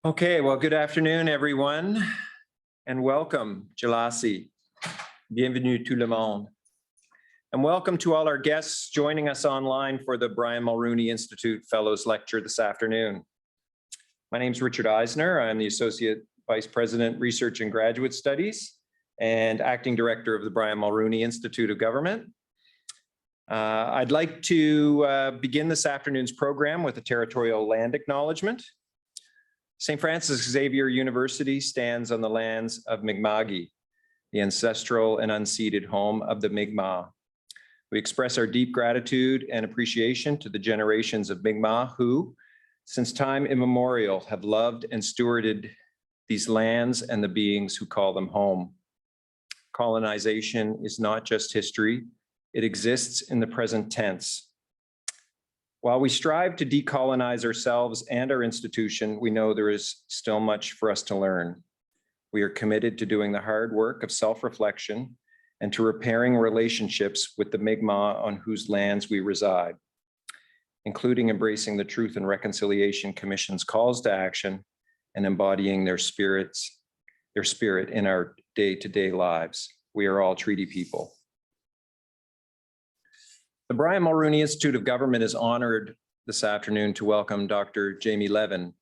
Okay, well, good afternoon, everyone, and welcome, Jalasi. Bienvenue tout le monde. And welcome to all our guests joining us online for the Brian Mulroney Institute Fellows Lecture this afternoon. My name is Richard Eisner. I'm the Associate Vice President, Research and Graduate Studies and Acting Director of the Brian Mulroney Institute of Government. I'd like to begin this afternoon's program with a territorial land acknowledgement. St. Francis Xavier University stands on the lands of Mi'kma'ki, the ancestral and unceded home of the Mi'kmaq. We express our deep gratitude and appreciation to the generations of Mi'kmaq who, since time immemorial, have loved and stewarded these lands and the beings who call them home. Colonization is not just history, it exists in the present tense. While we strive to decolonize ourselves and our institution, we know there is still much for us to learn. We are committed to doing the hard work of self-reflection and to repairing relationships with the Mi'kmaq on whose lands we reside, including embracing the Truth and Reconciliation Commission's calls to action and embodying their spirit in our day-to-day lives. We are all treaty people. The Brian Mulroney Institute of Government is honored this afternoon to welcome Dr. Jamie Levin,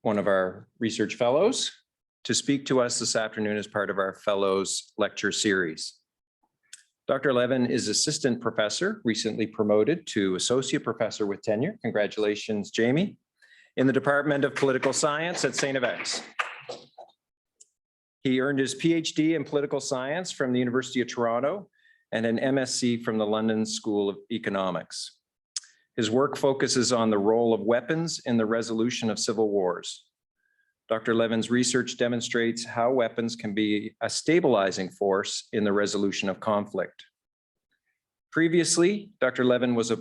one of our research fellows, to speak to us this afternoon as part of our Fellows Lecture Series. Dr. Levin is Assistant Professor, recently promoted to Associate Professor with tenure. Congratulations, Jamie, in the Department of Political Science at StFX. He earned his PhD in Political Science from the University of Toronto and an MSc from the London School of Economics. His work focuses on the role of weapons in the resolution of civil wars. Dr. Levin's research demonstrates how weapons can be a stabilizing force in the resolution of conflict. Previously, Dr. Levin was a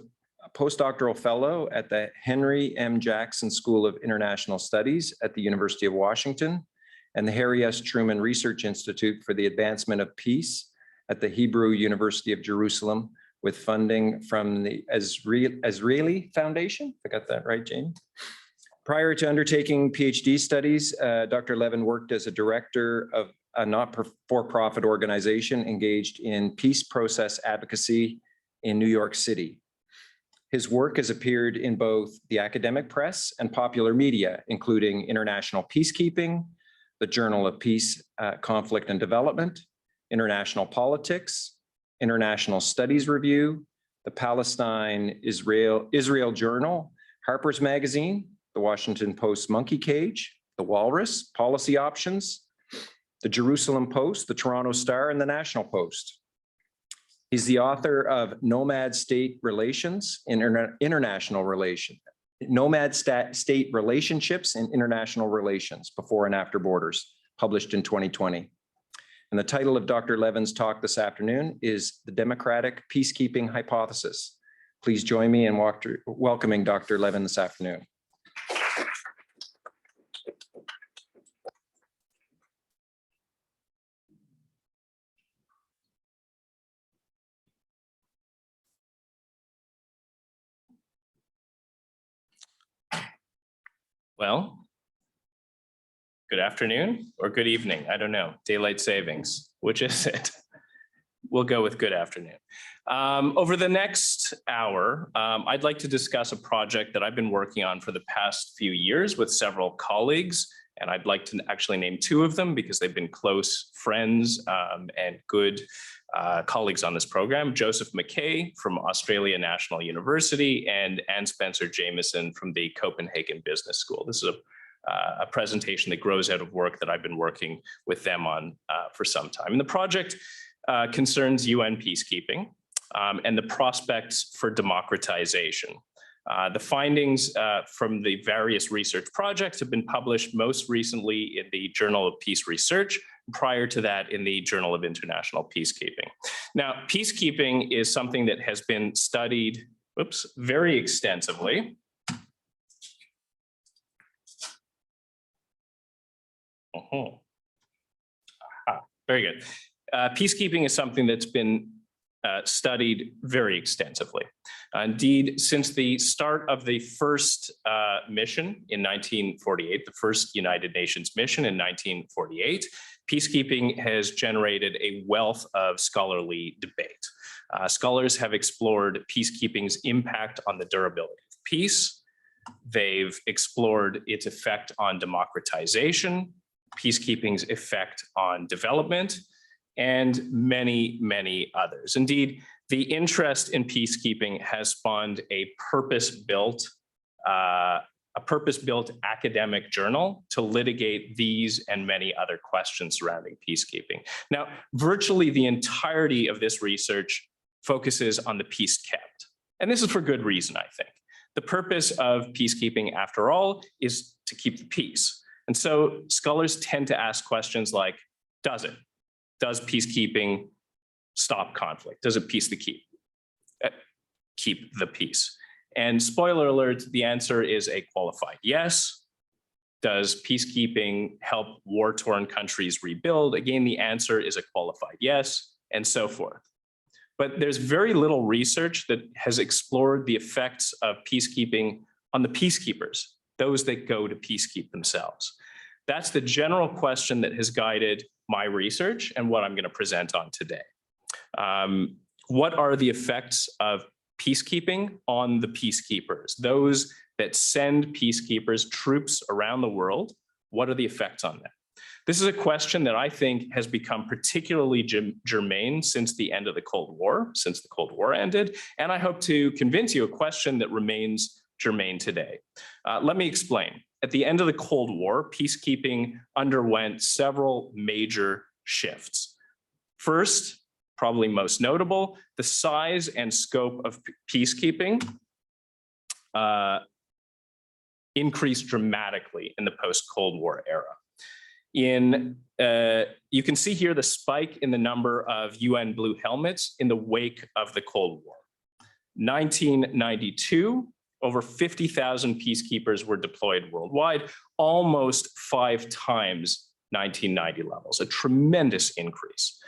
postdoctoral fellow at the Henry M. Jackson School of International Studies at the University of Washington and the Harry S. Truman Research Institute for the Advancement of Peace at the Hebrew University of Jerusalem with funding from the Israeli Foundation. I got that right, Jamie? Prior to undertaking PhD studies, Dr. Levin worked as a director of a not-for-profit organization engaged in peace process advocacy in New York City. His work has appeared in both the academic press and popular media, including International Peacekeeping, the Journal of Peace, Conflict and Development, International Politics, International Studies Review, the Palestine-Israel Journal, Harper's Magazine, the Washington Post Monkey Cage, the Walrus, Policy Options, the Jerusalem Post, the Toronto Star, and the National Post. He's the author of Nomad State Relations in International Relations, Nomad State Relationships in International Relations, Before and After Borders, published in 2020. And the title of Dr. Levin's talk this afternoon is The Democratic Peacekeeping Hypothesis. Please join me in welcoming Dr. Levin this afternoon. Well, good afternoon or good evening. I don't know. Daylight savings. Which is it? We'll go with good afternoon. Over the next hour, I'd like to discuss a project that I've been working on for the past few years with several colleagues. And I'd like to actually name two of them because they've been close friends and good colleagues on this program. Joseph McKay from Australia National University and Anne Spencer Jameson from the Copenhagen Business School. This is a presentation that grows out of work that I've been working with them on for some time. And the project concerns UN peacekeeping and the prospects for democratization. The findings from the various research projects have been published most recently in the Journal of Peace Research, prior to that in the Journal of International Peacekeeping. Now, peacekeeping is something that has been studied, very extensively. Very good. Peacekeeping is something that's been studied very extensively. Indeed, since the start of the first mission in 1948, the first United Nations mission in 1948, peacekeeping has generated a wealth of scholarly debate. Scholars have explored peacekeeping's impact on the durability of peace. They've explored its effect on democratization, peacekeeping's effect on development, and many, many others. Indeed, the interest in peacekeeping has spawned a purpose-built academic journal to litigate these and many other questions surrounding peacekeeping. Now, virtually the entirety of this research focuses on the peace kept. And this is for good reason, I think. The purpose of peacekeeping, after all, is to keep the peace. And so scholars tend to ask questions like, does it? Does peacekeeping stop conflict? Does it keep the peace? And spoiler alert, the answer is a qualified yes. Does peacekeeping help war-torn countries rebuild? Again, the answer is a qualified yes, and so forth. But there's very little research that has explored the effects of peacekeeping on the peacekeepers, those that go to peacekeep themselves. That's the general question that has guided my research and what I'm going to present on today. What are the effects of peacekeeping on the peacekeepers? Those that send peacekeepers, troops around the world, what are the effects on them? This is a question that I think has become particularly germane since the end of the Cold War, since the Cold War ended, and I hope to convince you a question that remains germane today. Let me explain. At the end of the Cold War, peacekeeping underwent several major shifts. First, probably most notable, the size and scope of peacekeeping increased dramatically in the post-Cold War era. You can see here the spike in the number of UN blue helmets in the wake of the Cold War. 1992, over 50,000 peacekeepers were deployed worldwide, almost 5 times 1990 levels, a tremendous increase.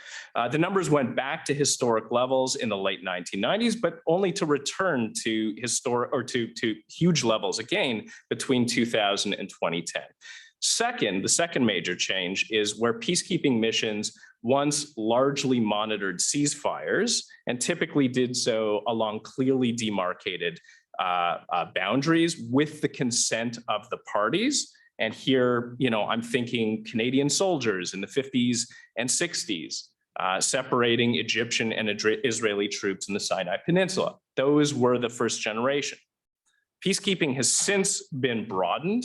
The numbers went back to historic levels in the late 1990s, but only to return to to huge levels again between 2000 and 2010. Second, the second major change is where peacekeeping missions once largely monitored ceasefires and typically did so along clearly demarcated boundaries with the consent of the parties. And here, I'm thinking Canadian soldiers in the 50s and 60s, separating Egyptian and Israeli troops in the Sinai Peninsula. Those were the first generation. Peacekeeping has since been broadened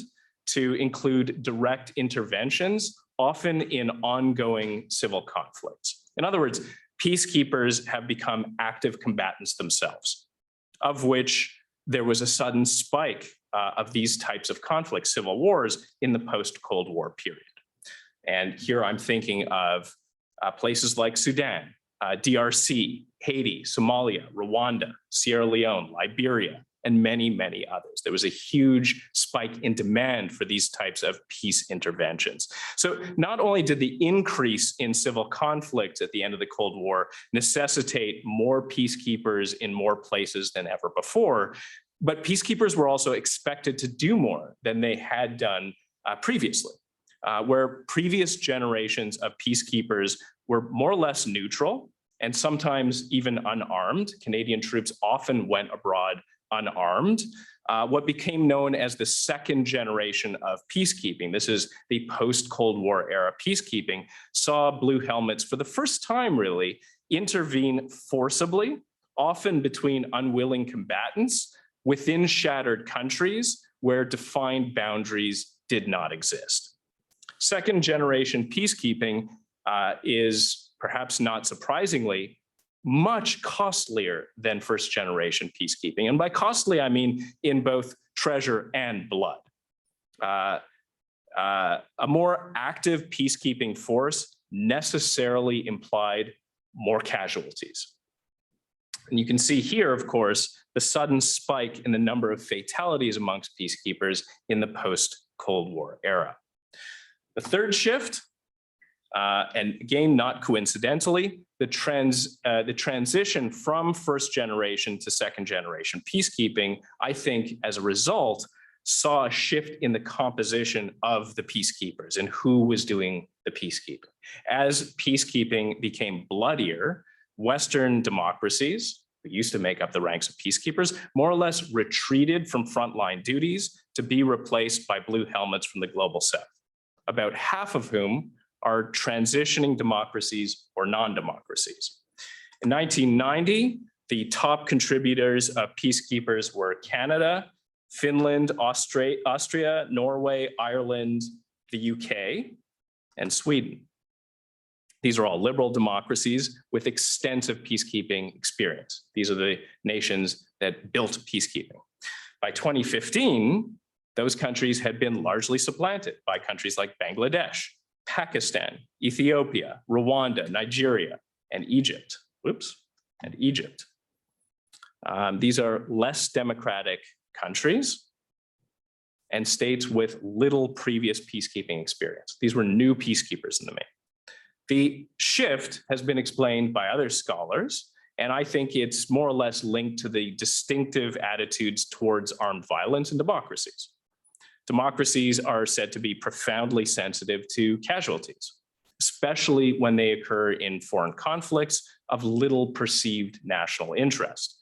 to include direct interventions, often in ongoing civil conflicts. In other words, peacekeepers have become active combatants themselves, of which there was a sudden spike of these types of conflicts, civil wars, in the post-Cold War period. And here I'm thinking of places like Sudan, DRC, Haiti, Somalia, Rwanda, Sierra Leone, Liberia, and many, many others. There was a huge spike in demand for these types of peace interventions. So not only did the increase in civil conflict at the end of the Cold War necessitate more peacekeepers in more places than ever before, but peacekeepers were also expected to do more than they had done previously, where previous generations of peacekeepers were more or less neutral and sometimes even unarmed. Canadian troops often went abroad unarmed. What became known as the second generation of peacekeeping, this is the post-Cold War era peacekeeping, saw blue helmets for the first time really intervene forcibly, often between unwilling combatants within shattered countries where defined boundaries did not exist. Second generation peacekeeping is, perhaps not surprisingly, much costlier than first generation peacekeeping. And by costly, I mean in both treasure and blood. A more active peacekeeping force necessarily implied more casualties. And you can see here, of course, the sudden spike in the number of fatalities amongst peacekeepers in the post-Cold War era. The third shift, And again, not coincidentally, the transition from first generation to second generation peacekeeping, I think as a result, saw a shift in the composition of the peacekeepers and who was doing the peacekeeping. As peacekeeping became bloodier, Western democracies, who used to make up the ranks of peacekeepers, more or less retreated from frontline duties to be replaced by blue helmets from the global south, about half of whom are transitioning democracies or non-democracies. In 1990, the top contributors of peacekeepers were Canada, Finland, Austria, Norway, Ireland, the UK, and Sweden. These are all liberal democracies with extensive peacekeeping experience. These are the nations that built peacekeeping. By 2015, those countries had been largely supplanted by countries like Bangladesh, Pakistan, Ethiopia, Rwanda, Nigeria, and Egypt. These are less democratic countries and states with little previous peacekeeping experience. These were new peacekeepers in the main. The shift has been explained by other scholars, and I think it's more or less linked to the distinctive attitudes towards armed violence in democracies. Democracies are said to be profoundly sensitive to casualties, especially when they occur in foreign conflicts of little perceived national interest.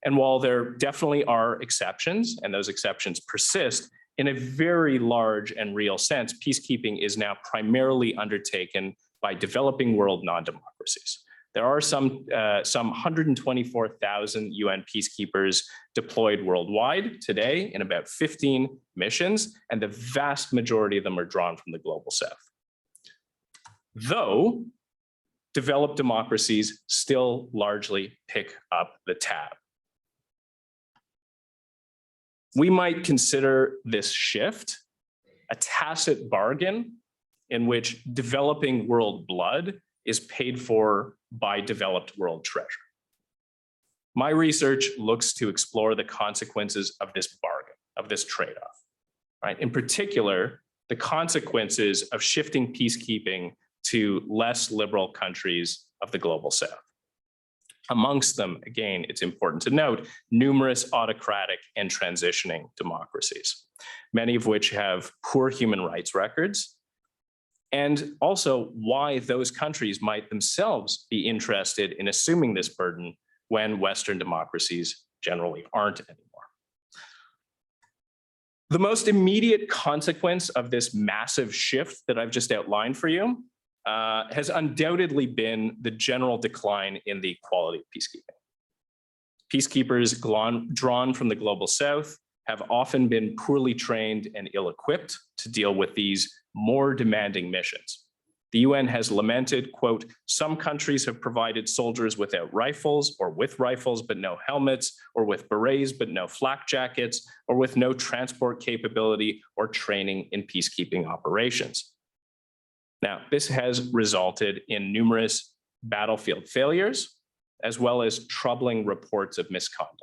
And while there definitely are exceptions, and those exceptions persist, in a very large and real sense, peacekeeping is now primarily undertaken by developing world non-democracies. There are some 124,000 UN peacekeepers deployed worldwide today in about 15 missions, and the vast majority of them are drawn from the global south. Though developed democracies still largely pick up the tab. We might consider this shift a tacit bargain in which developing world blood is paid for by developed world treasure. My research looks to explore the consequences of this bargain, of this trade-off, right? In particular, the consequences of shifting peacekeeping to less liberal countries of the global south. Amongst them, again, it's important to note, numerous autocratic and transitioning democracies, many of which have poor human rights records, and also why those countries might themselves be interested in assuming this burden when Western democracies generally aren't anymore. The most immediate consequence of this massive shift that I've just outlined for you has undoubtedly been the general decline in the quality of peacekeeping. Peacekeepers drawn from the global south have often been poorly trained and ill-equipped to deal with these more demanding missions. The UN has lamented, quote, some countries have provided soldiers without rifles or with rifles but no helmets, or with berets but no flak jackets, or with no transport capability or training in peacekeeping operations. Now, this has resulted in numerous battlefield failures, as well as troubling reports of misconduct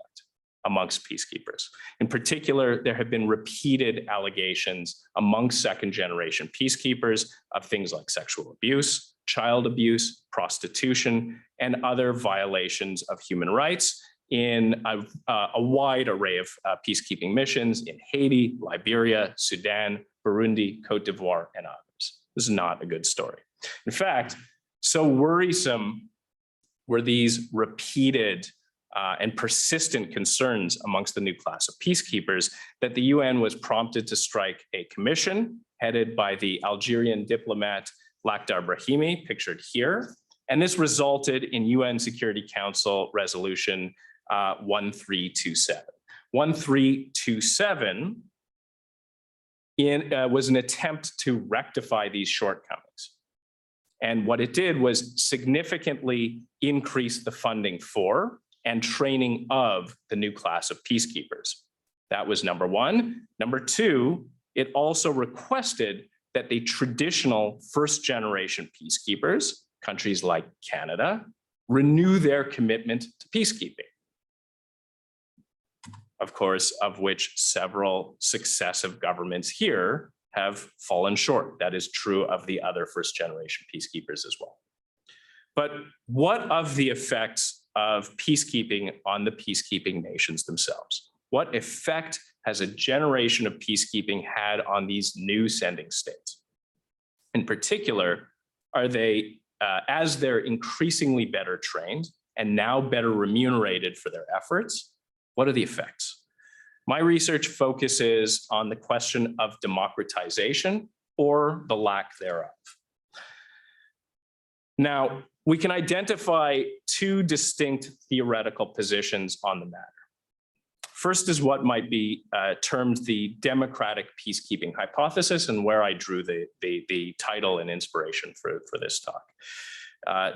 amongst peacekeepers. In particular, there have been repeated allegations amongst second-generation peacekeepers of things like sexual abuse, child abuse, prostitution, and other violations of human rights in a wide array of peacekeeping missions in Haiti, Liberia, Sudan, Burundi, Cote d'Ivoire, and others. This is not a good story. In fact, so worrisome were these repeated and persistent concerns amongst the new class of peacekeepers that the UN was prompted to strike a commission headed by the Algerian diplomat Lakhdar Brahimi, pictured here. And this resulted in UN Security Council Resolution 1327. 1327 was an attempt to rectify these shortcomings. And what it did was significantly increase the funding for and training of the new class of peacekeepers. That was number one. Number two, it also requested that the traditional first generation peacekeepers, countries like Canada, renew their commitment to peacekeeping. Of course, of which several successive governments here have fallen short. That is true of the other first-generation peacekeepers as well. But what of the effects of peacekeeping on the peacekeeping nations themselves? What effect has a generation of peacekeeping had on these new sending states? In particular, are they, as they're increasingly better trained and now better remunerated for their efforts, what are the effects? My research focuses on the question of democratization or the lack thereof. Now, we can identify two distinct theoretical positions on the matter. First is what might be termed the Democratic Peacekeeping Hypothesis, and where I drew the title and inspiration for this talk.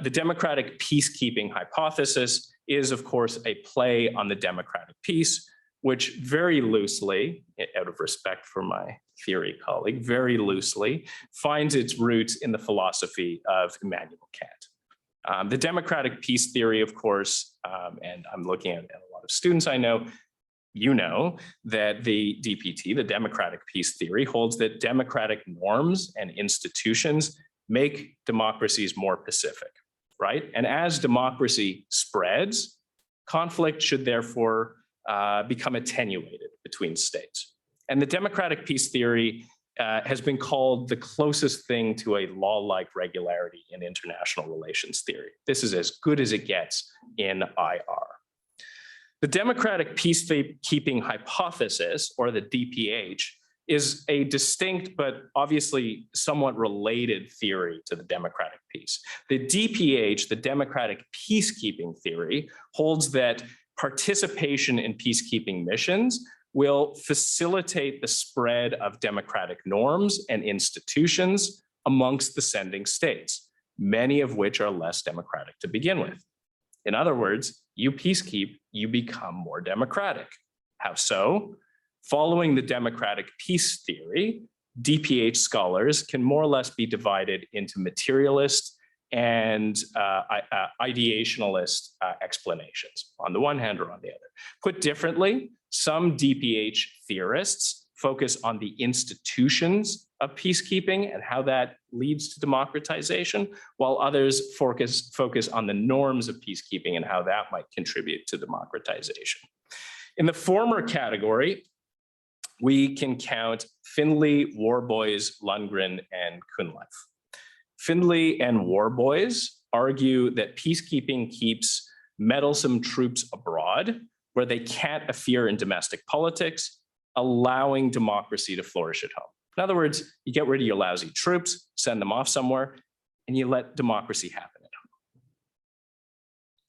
The Democratic Peacekeeping Hypothesis is, of course, a play on the democratic peace, which very loosely, out of respect for my theory colleague, very loosely finds its roots in the philosophy of Immanuel Kant. The democratic peace theory, of course, and I'm looking at a lot of students I know, you know that the DPT, the democratic peace theory, holds that democratic norms and institutions make democracies more pacific, right? And as democracy spreads, conflict should therefore become attenuated between states. And the democratic peace theory has been called the closest thing to a law-like regularity in international relations theory. This is as good as it gets in IR. The Democratic Peacekeeping Hypothesis, or the DPH, is a distinct but obviously somewhat related theory to the democratic peace. The DPH, the Democratic Peacekeeping theory, holds that participation in peacekeeping missions will facilitate the spread of democratic norms and institutions amongst the sending states, many of which are less democratic to begin with. In other words, you peacekeep, you become more democratic. How so? Following the democratic peace theory, DPH scholars can more or less be divided into materialist and ideationalist explanations, on the one hand or on the other. Put differently, some DPH theorists focus on the institutions of peacekeeping and how that leads to democratization, while others focus on the norms of peacekeeping and how that might contribute to democratization. In the former category, we can count Findley, Warboys, Lundgren, and Kuhnleif. Findley and Warboys argue that peacekeeping keeps meddlesome troops abroad, where they can't interfere in domestic politics, allowing democracy to flourish at home. In other words, you get rid of your lousy troops, send them off somewhere, and you let democracy happen at home.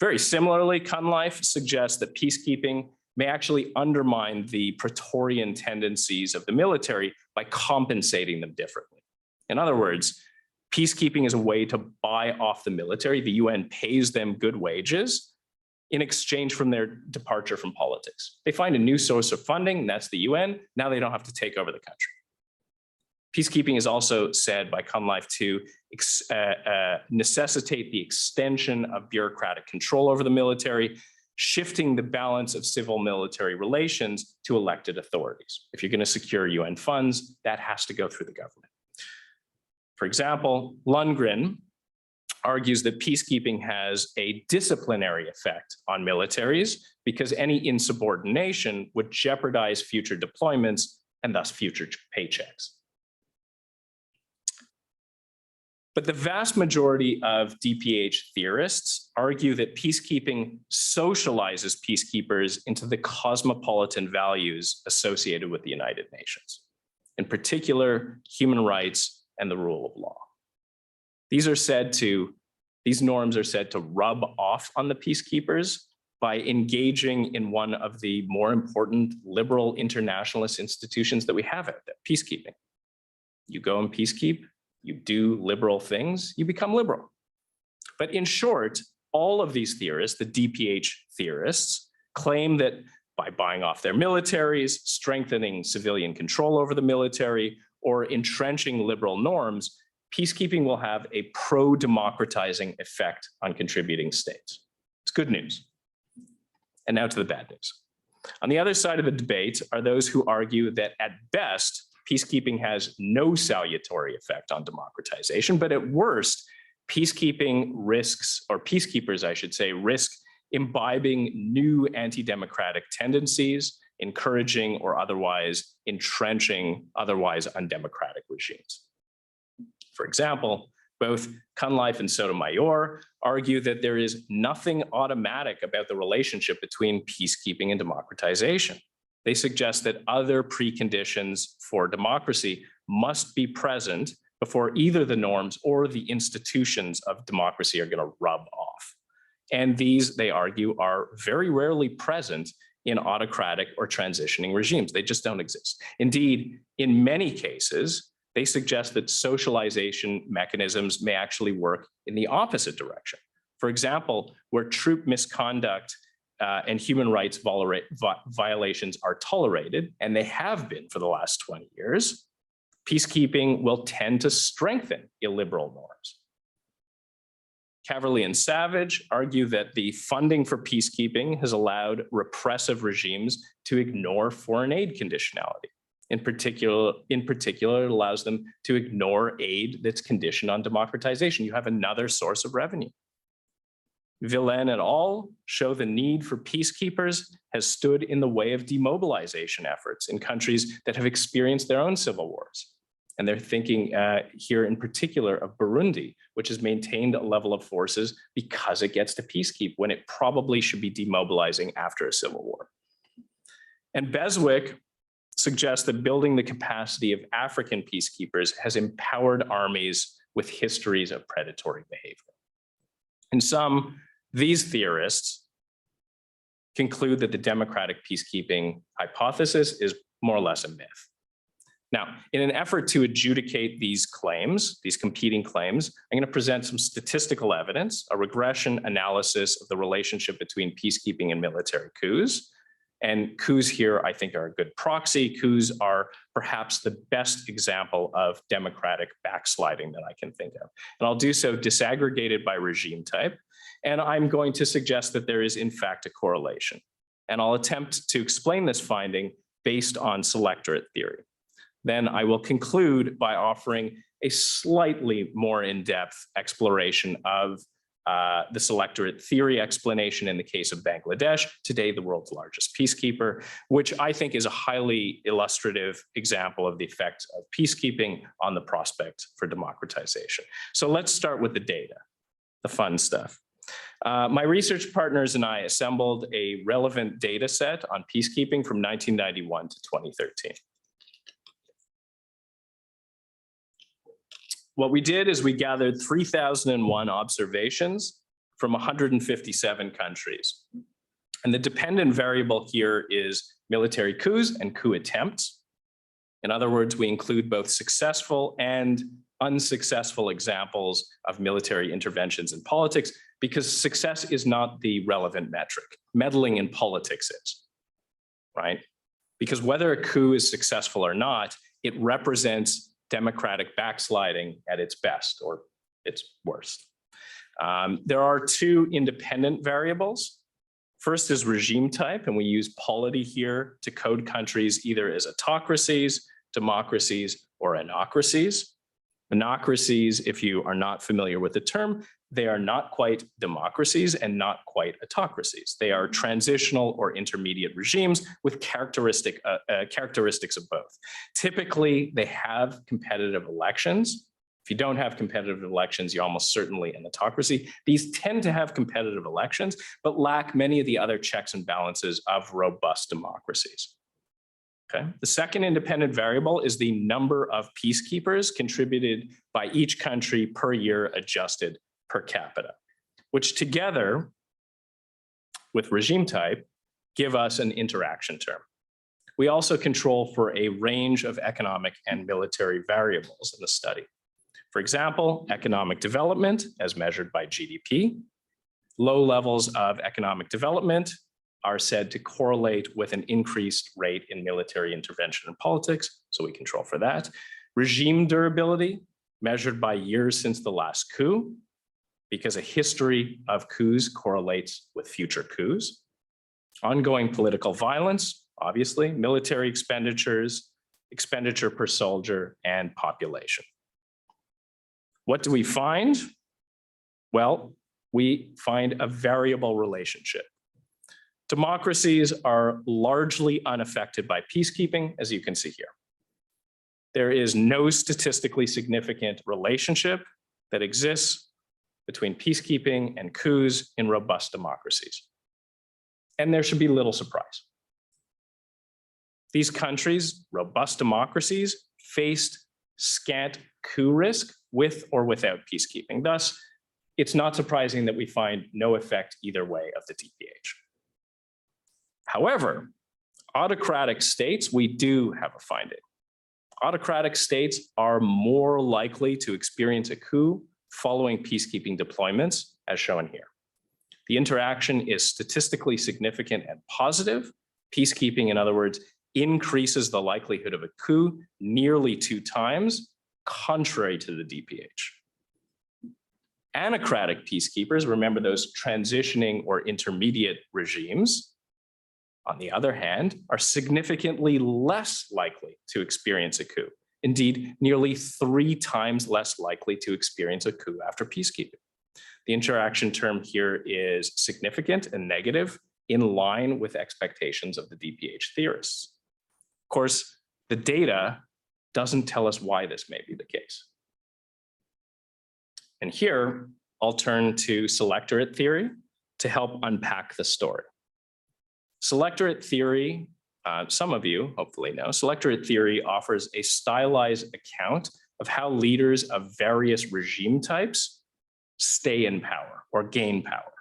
Very similarly, Kuhnleif suggests that peacekeeping may actually undermine the Praetorian tendencies of the military by compensating them differently. In other words, peacekeeping is a way to buy off the military. The UN pays them good wages in exchange from their departure from politics. They find a new source of funding, and that's the UN. Now they don't have to take over the country. Peacekeeping is also said by Kuhnleif to necessitate the extension of bureaucratic control over the military, shifting the balance of civil-military relations to elected authorities. If you're going to secure UN funds, that has to go through the government. For example, Lundgren argues that peacekeeping has a disciplinary effect on militaries because any insubordination would jeopardize future deployments and thus future paychecks. But the vast majority of DPH theorists argue that peacekeeping socializes peacekeepers into the cosmopolitan values associated with the United Nations, in particular, human rights and the rule of law. These norms are said to rub off on the peacekeepers by engaging in one of the more important liberal internationalist institutions that we have out there, peacekeeping. You go and peacekeep, you do liberal things, you become liberal. But in short, all of these theorists, the DPH theorists, claim that by buying off their militaries, strengthening civilian control over the military, or entrenching liberal norms, peacekeeping will have a pro-democratizing effect on contributing states. It's good news. And now to the bad news. On the other side of the debate are those who argue that at best, peacekeeping has no salutary effect on democratization, but at worst, peacekeeping risks, or peacekeepers, I should say, risk imbibing new anti-democratic tendencies, encouraging or otherwise entrenching otherwise undemocratic regimes. For example, both Cunliffe and Sotomayor argue that there is nothing automatic about the relationship between peacekeeping and democratization. They suggest that other preconditions for democracy must be present before either the norms or the institutions of democracy are going to rub off. And these, they argue, are very rarely present in autocratic or transitioning regimes. They just don't exist. Indeed, in many cases, they suggest that socialization mechanisms may actually work in the opposite direction. For example, where troop misconduct and human rights violations are tolerated, and they have been for the last 20 years, peacekeeping will tend to strengthen illiberal norms. Caverly and Savage argue that the funding for peacekeeping has allowed repressive regimes to ignore foreign aid conditionality. In particular, it allows them to ignore aid that's conditioned on democratization. You have another source of revenue. Villain et al. Show the need for peacekeepers has stood in the way of demobilization efforts in countries that have experienced their own civil wars. And they're thinking here in particular of Burundi, which has maintained a level of forces because it gets to peacekeep when it probably should be demobilizing after a civil war. And Beswick suggests that building the capacity of African peacekeepers has empowered armies with histories of predatory behavior. In sum, these theorists conclude that the democratic peacekeeping hypothesis is more or less a myth. Now, in an effort to adjudicate these claims, these competing claims, I'm going to present some statistical evidence, a regression analysis of the relationship between peacekeeping and military coups. And coups here, I think, are a good proxy. Coups are perhaps the best example of democratic backsliding that I can think of. And I'll do so disaggregated by regime type. And I'm going to suggest that there is, in fact, a correlation. And I'll attempt to explain this finding based on selectorate theory. Then I will conclude by offering a slightly more in-depth exploration of the selectorate theory explanation in the case of Bangladesh, today the world's largest peacekeeper, which I think is a highly illustrative example of the effects of peacekeeping on the prospect for democratization. So let's start with the data, the fun stuff. My research partners and I assembled a relevant data set on peacekeeping from 1991 to 2013. What we did is we gathered 3,001 observations from 157 countries. And the dependent variable here is military coups and coup attempts. In other words, we include both successful and unsuccessful examples of military interventions in politics because success is not the relevant metric. Meddling in politics is, right? Because whether a coup is successful or not, it represents democratic backsliding at its best or its worst. There are two independent variables. First is regime type, and we use polity here to code countries either as autocracies, democracies, or anocracies. Anocracies, if you are not familiar with the term, they are not quite democracies and not quite autocracies. They are transitional or intermediate regimes with characteristics of both. Typically, they have competitive elections. If you don't have competitive elections, you're almost certainly an autocracy. These tend to have competitive elections, but lack many of the other checks and balances of robust democracies. Okay. The second independent variable is the number of peacekeepers contributed by each country per year adjusted per capita, which together with regime type give us an interaction term. We also control for a range of economic and military variables in the study. For example, economic development as measured by GDP. Low levels of economic development are said to correlate with an increased rate in military intervention in politics, so we control for that. Regime durability, measured by years since the last coup, because a history of coups correlates with future coups. Ongoing political violence, obviously, military expenditures, expenditure per soldier, and population. What do we find? Well, we find a variable relationship. Democracies are largely unaffected by peacekeeping, as you can see here. There is no statistically significant relationship that exists between peacekeeping and coups in robust democracies. And there should be little surprise. These countries, robust democracies, faced scant coup risk with or without peacekeeping. Thus, it's not surprising that we find no effect either way of the DPH. However, autocratic states, we do have a finding. Autocratic states are more likely to experience a coup following peacekeeping deployments, as shown here. The interaction is statistically significant and positive. Peacekeeping, in other words, increases the likelihood of a coup nearly 2 times, contrary to the DPH. Anocratic peacekeepers, remember those transitioning or intermediate regimes, on the other hand, are significantly less likely to experience a coup. Indeed, nearly 3 times less likely to experience a coup after peacekeeping. The interaction term here is significant and negative, in line with expectations of the DPH theorists. Of course, the data doesn't tell us why this may be the case. And here, I'll turn to selectorate theory to help unpack the story. Selectorate theory, some of you hopefully know, selectorate theory offers a stylized account of how leaders of various regime types stay in power or gain power.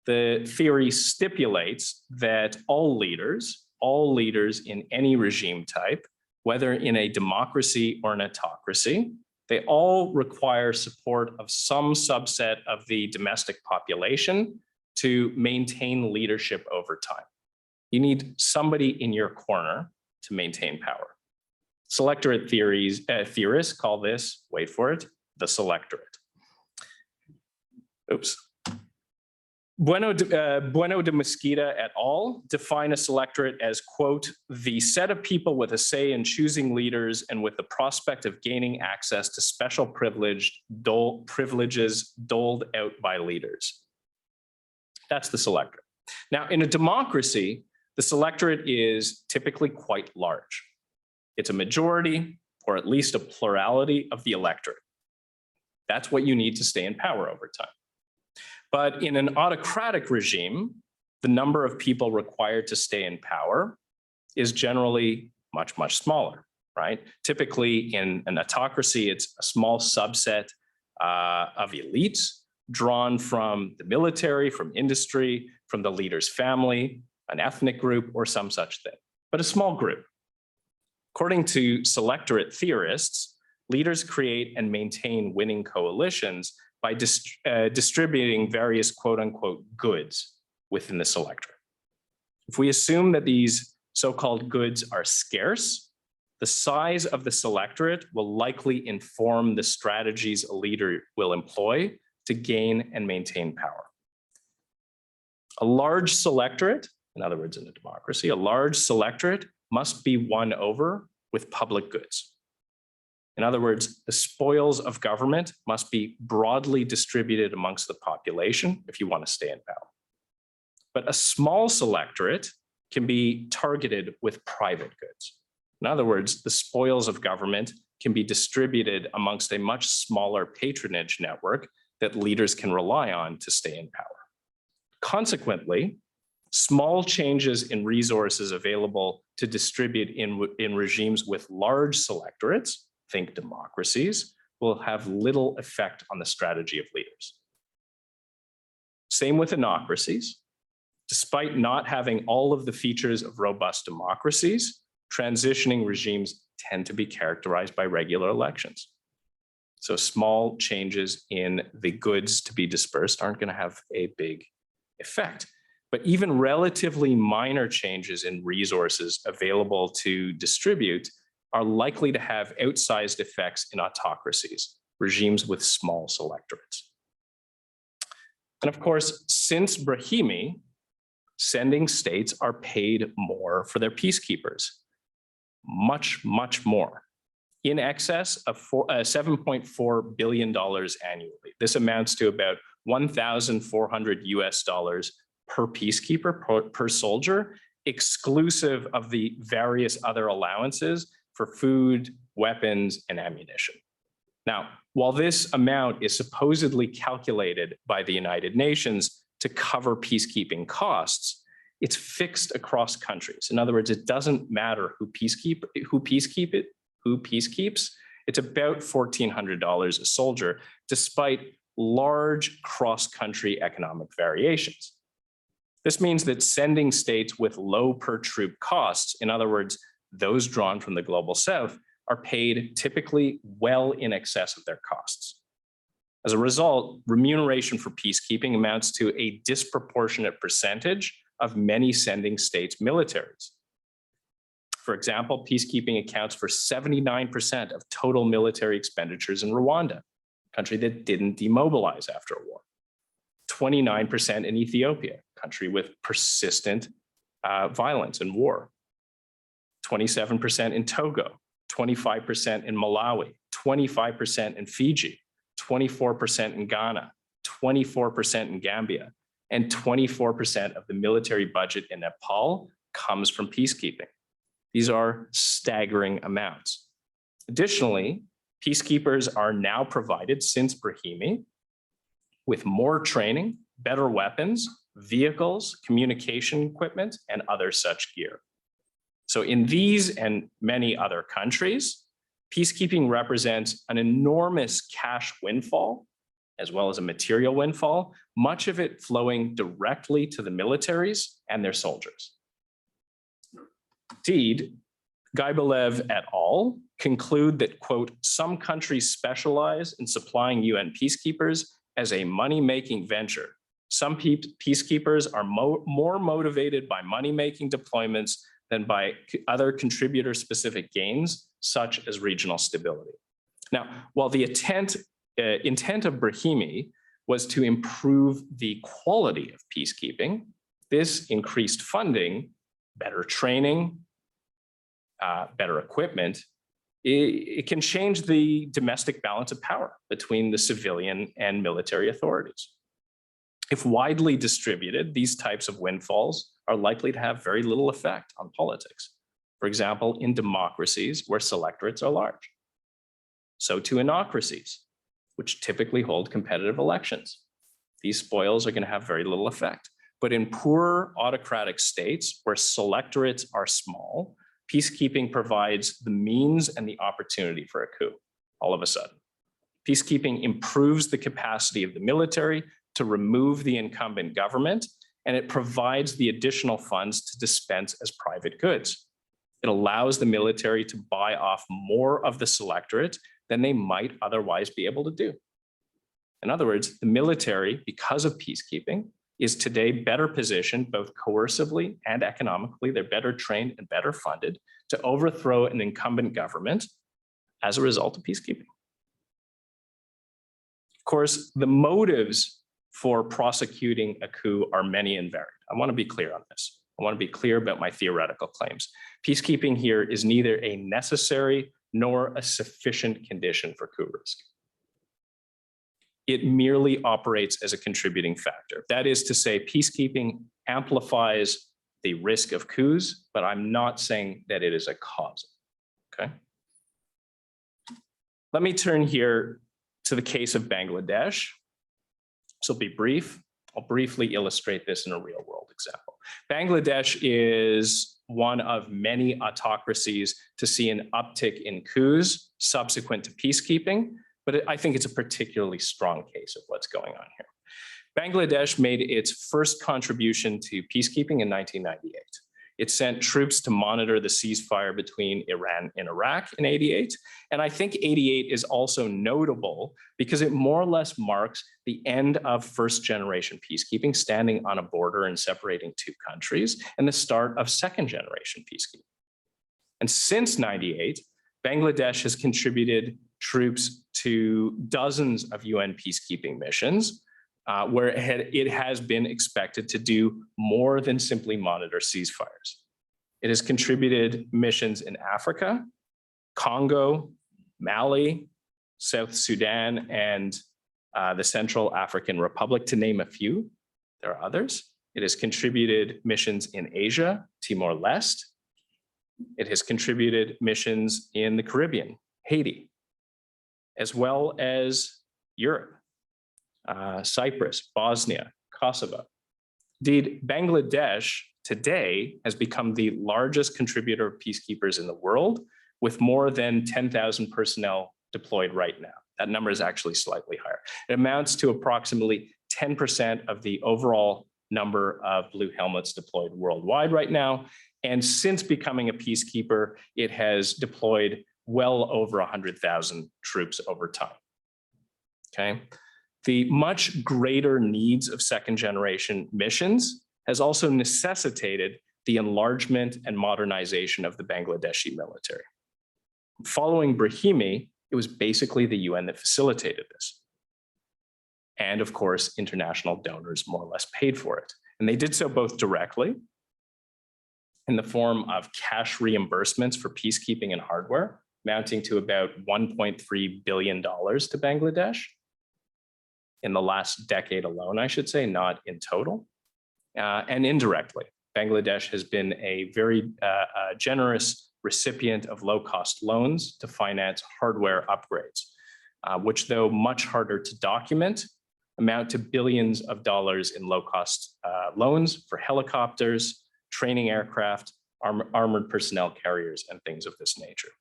The theory stipulates that all leaders in any regime type, whether in a democracy or an autocracy, they all require support of some subset of the domestic population to maintain leadership over time. You need somebody in your corner to maintain power. Selectorate theorists call this, wait for it, the selectorate. Oops. Bueno de Mesquita et al. Define a selectorate as, quote, the set of people with a say in choosing leaders and with the prospect of gaining access to special privileges doled out by leaders. That's the selectorate. Now, in a democracy, the selectorate is typically quite large. It's a majority, or at least a plurality of the electorate. That's what you need to stay in power over time. But in an autocratic regime, the number of people required to stay in power is generally much, much smaller, right? Typically in an autocracy, it's a small subset of elites drawn from the military, from industry, from the leader's family, an ethnic group, or some such thing, but a small group. According to selectorate theorists, leaders create and maintain winning coalitions by distributing various quote unquote goods within the selectorate. If we assume that these so-called goods are scarce, the size of the selectorate will likely inform the strategies a leader will employ to gain and maintain power. A large selectorate, in other words, in a democracy, a large selectorate must be won over with public goods. In other words, the spoils of government must be broadly distributed amongst the population if you want to stay in power. But a small selectorate can be targeted with private goods. In other words, the spoils of government can be distributed amongst a much smaller patronage network that leaders can rely on to stay in power. Consequently, small changes in resources available to distribute in regimes with large selectorates, think democracies, will have little effect on the strategy of leaders. Same with anocracies. Despite not having all of the features of robust democracies, transitioning regimes tend to be characterized by regular elections. So small changes in the goods to be dispersed aren't going to have a big effect. But even relatively minor changes in resources available to distribute are likely to have outsized effects in autocracies, regimes with small selectorates. And of course, since Brahimi, sending states are paid more for their peacekeepers. much, much more, in excess of $7.4 billion annually. This amounts to about 1,400 US dollars per peacekeeper, per soldier, exclusive of the various other allowances for food, weapons, and ammunition. Now, while this amount is supposedly calculated by the United Nations to cover peacekeeping costs, it's fixed across countries. In other words, it doesn't matter who peacekeeps. It's about $1,400 a soldier, despite large cross-country economic variations. This means that sending states with low per troop costs, in other words, those drawn from the global south, are paid typically well in excess of their costs. As a result, remuneration for peacekeeping amounts to a disproportionate percentage of many sending states' militaries. For example, peacekeeping accounts for 79% of total military expenditures in Rwanda, a country that didn't demobilize after a war. 29% in Ethiopia, a country with persistent violence and war. 27% in Togo, 25% in Malawi, 25% in Fiji, 24% in Ghana, 24% in Gambia, and 24% of the military budget in Nepal comes from peacekeeping. These are staggering amounts. Additionally, peacekeepers are now provided, since Brahimi, with more training, better weapons, vehicles, communication equipment, and other such gear. So in these and many other countries, peacekeeping represents an enormous cash windfall, as well as a material windfall, much of it flowing directly to the militaries and their soldiers. Indeed, Gaibolev et al. Conclude that, quote, some countries specialize in supplying UN peacekeepers as a money-making venture. Some peacekeepers are more motivated by money-making deployments than by other contributor-specific gains, such as regional stability. Now, while the intent of Brahimi was to improve the quality of peacekeeping, this increased funding, better training, better equipment, it can change the domestic balance of power between the civilian and military authorities. If widely distributed, these types of windfalls are likely to have very little effect on politics. For example, in democracies where selectorates are large. So too in autocracies, which typically hold competitive elections. These spoils are going to have very little effect. But in poorer autocratic states where selectorates are small, peacekeeping provides the means and the opportunity for a coup all of a sudden. Peacekeeping improves the capacity of the military to remove the incumbent government, and it provides the additional funds to dispense as private goods. It allows the military to buy off more of the selectorate than they might otherwise be able to do. In other words, the military, because of peacekeeping, is today better positioned both coercively and economically. They're better trained and better funded to overthrow an incumbent government as a result of peacekeeping. Of course, the motives for prosecuting a coup are many and varied. I want to be clear on this. I want to be clear about my theoretical claims. Peacekeeping here is neither a necessary nor a sufficient condition for coup risk. It merely operates as a contributing factor. That is to say, peacekeeping amplifies the risk of coups, but I'm not saying that it is a cause. Okay. Let me turn here to the case of Bangladesh. This will be brief. I'll briefly illustrate this in a real world example. Bangladesh is one of many autocracies to see an uptick in coups subsequent to peacekeeping, but I think it's a particularly strong case of what's going on here. Bangladesh made its first contribution to peacekeeping in 1998. It sent troops to monitor the ceasefire between Iran and Iraq in '88. And I think '88 is also notable because it more or less marks the end of first generation peacekeeping, standing on a border and separating two countries, and the start of second generation peacekeeping. And since '98, Bangladesh has contributed troops to dozens of UN peacekeeping missions, where it has been expected to do more than simply monitor ceasefires. It has contributed missions in Africa, Congo, Mali, South Sudan, and the Central African Republic, to name a few. There are others. It has contributed missions in Asia, Timor-Leste. It has contributed missions in the Caribbean, Haiti, as well as Europe, Cyprus, Bosnia, Kosovo. Indeed, Bangladesh today has become the largest contributor of peacekeepers in the world, with more than 10,000 personnel deployed right now. That number is actually slightly higher. It amounts to approximately 10% of the overall number of blue helmets deployed worldwide right now. And since becoming a peacekeeper, it has deployed well over 100,000 troops over time. Okay. The much greater needs of second generation missions has also necessitated the enlargement and modernization of the Bangladeshi military. Following Brahimi, it was basically the UN that facilitated this. And of course, international donors more or less paid for it. And they did so both directly in the form of cash reimbursements for peacekeeping and hardware, amounting to about $1.3 billion to Bangladesh in the last decade alone, I should say, not in total. And indirectly, Bangladesh has been a very generous recipient of low-cost loans to finance hardware upgrades, which, though much harder to document, amount to billions of dollars in low-cost loans for helicopters, training aircraft, armored personnel carriers, and things of this nature.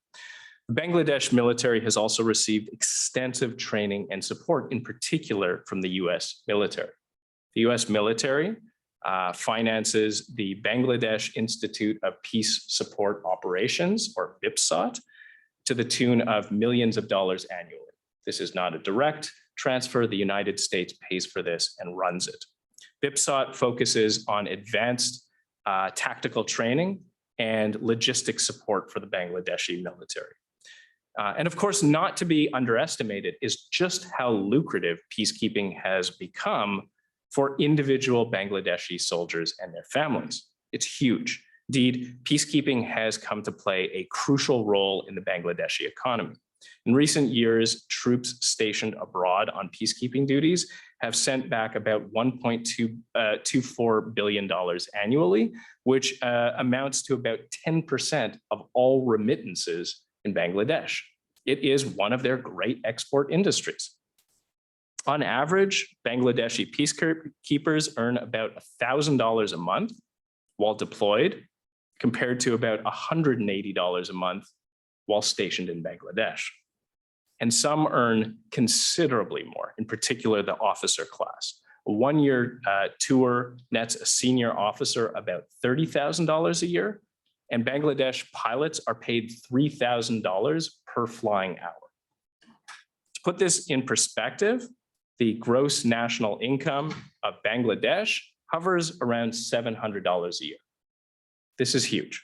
The Bangladesh military has also received extensive training and support, in particular from the US military. The US military finances the Bangladesh Institute of Peace Support Operations, or BIPSOT, to the tune of millions of dollars annually. This is not a direct transfer. The United States pays for this and runs it. BIPSOT focuses on advanced tactical training and logistic support for the Bangladeshi military. And of course, not to be underestimated is just how lucrative peacekeeping has become for individual Bangladeshi soldiers and their families. It's huge. Indeed, peacekeeping has come to play a crucial role in the Bangladeshi economy. In recent years, troops stationed abroad on peacekeeping duties have sent back about $1.24 billion annually, which amounts to about 10% of all remittances in Bangladesh. It is one of their great export industries. On average, Bangladeshi peacekeepers earn about $1,000 a month while deployed, compared to about $180 a month while stationed in Bangladesh. And some earn considerably more, in particular the officer class. A one-year tour nets a senior officer about $30,000 a year, and Bangladesh pilots are paid $3,000 per flying hour. To put this in perspective, the gross national income of Bangladesh hovers around $700 a year. This is huge.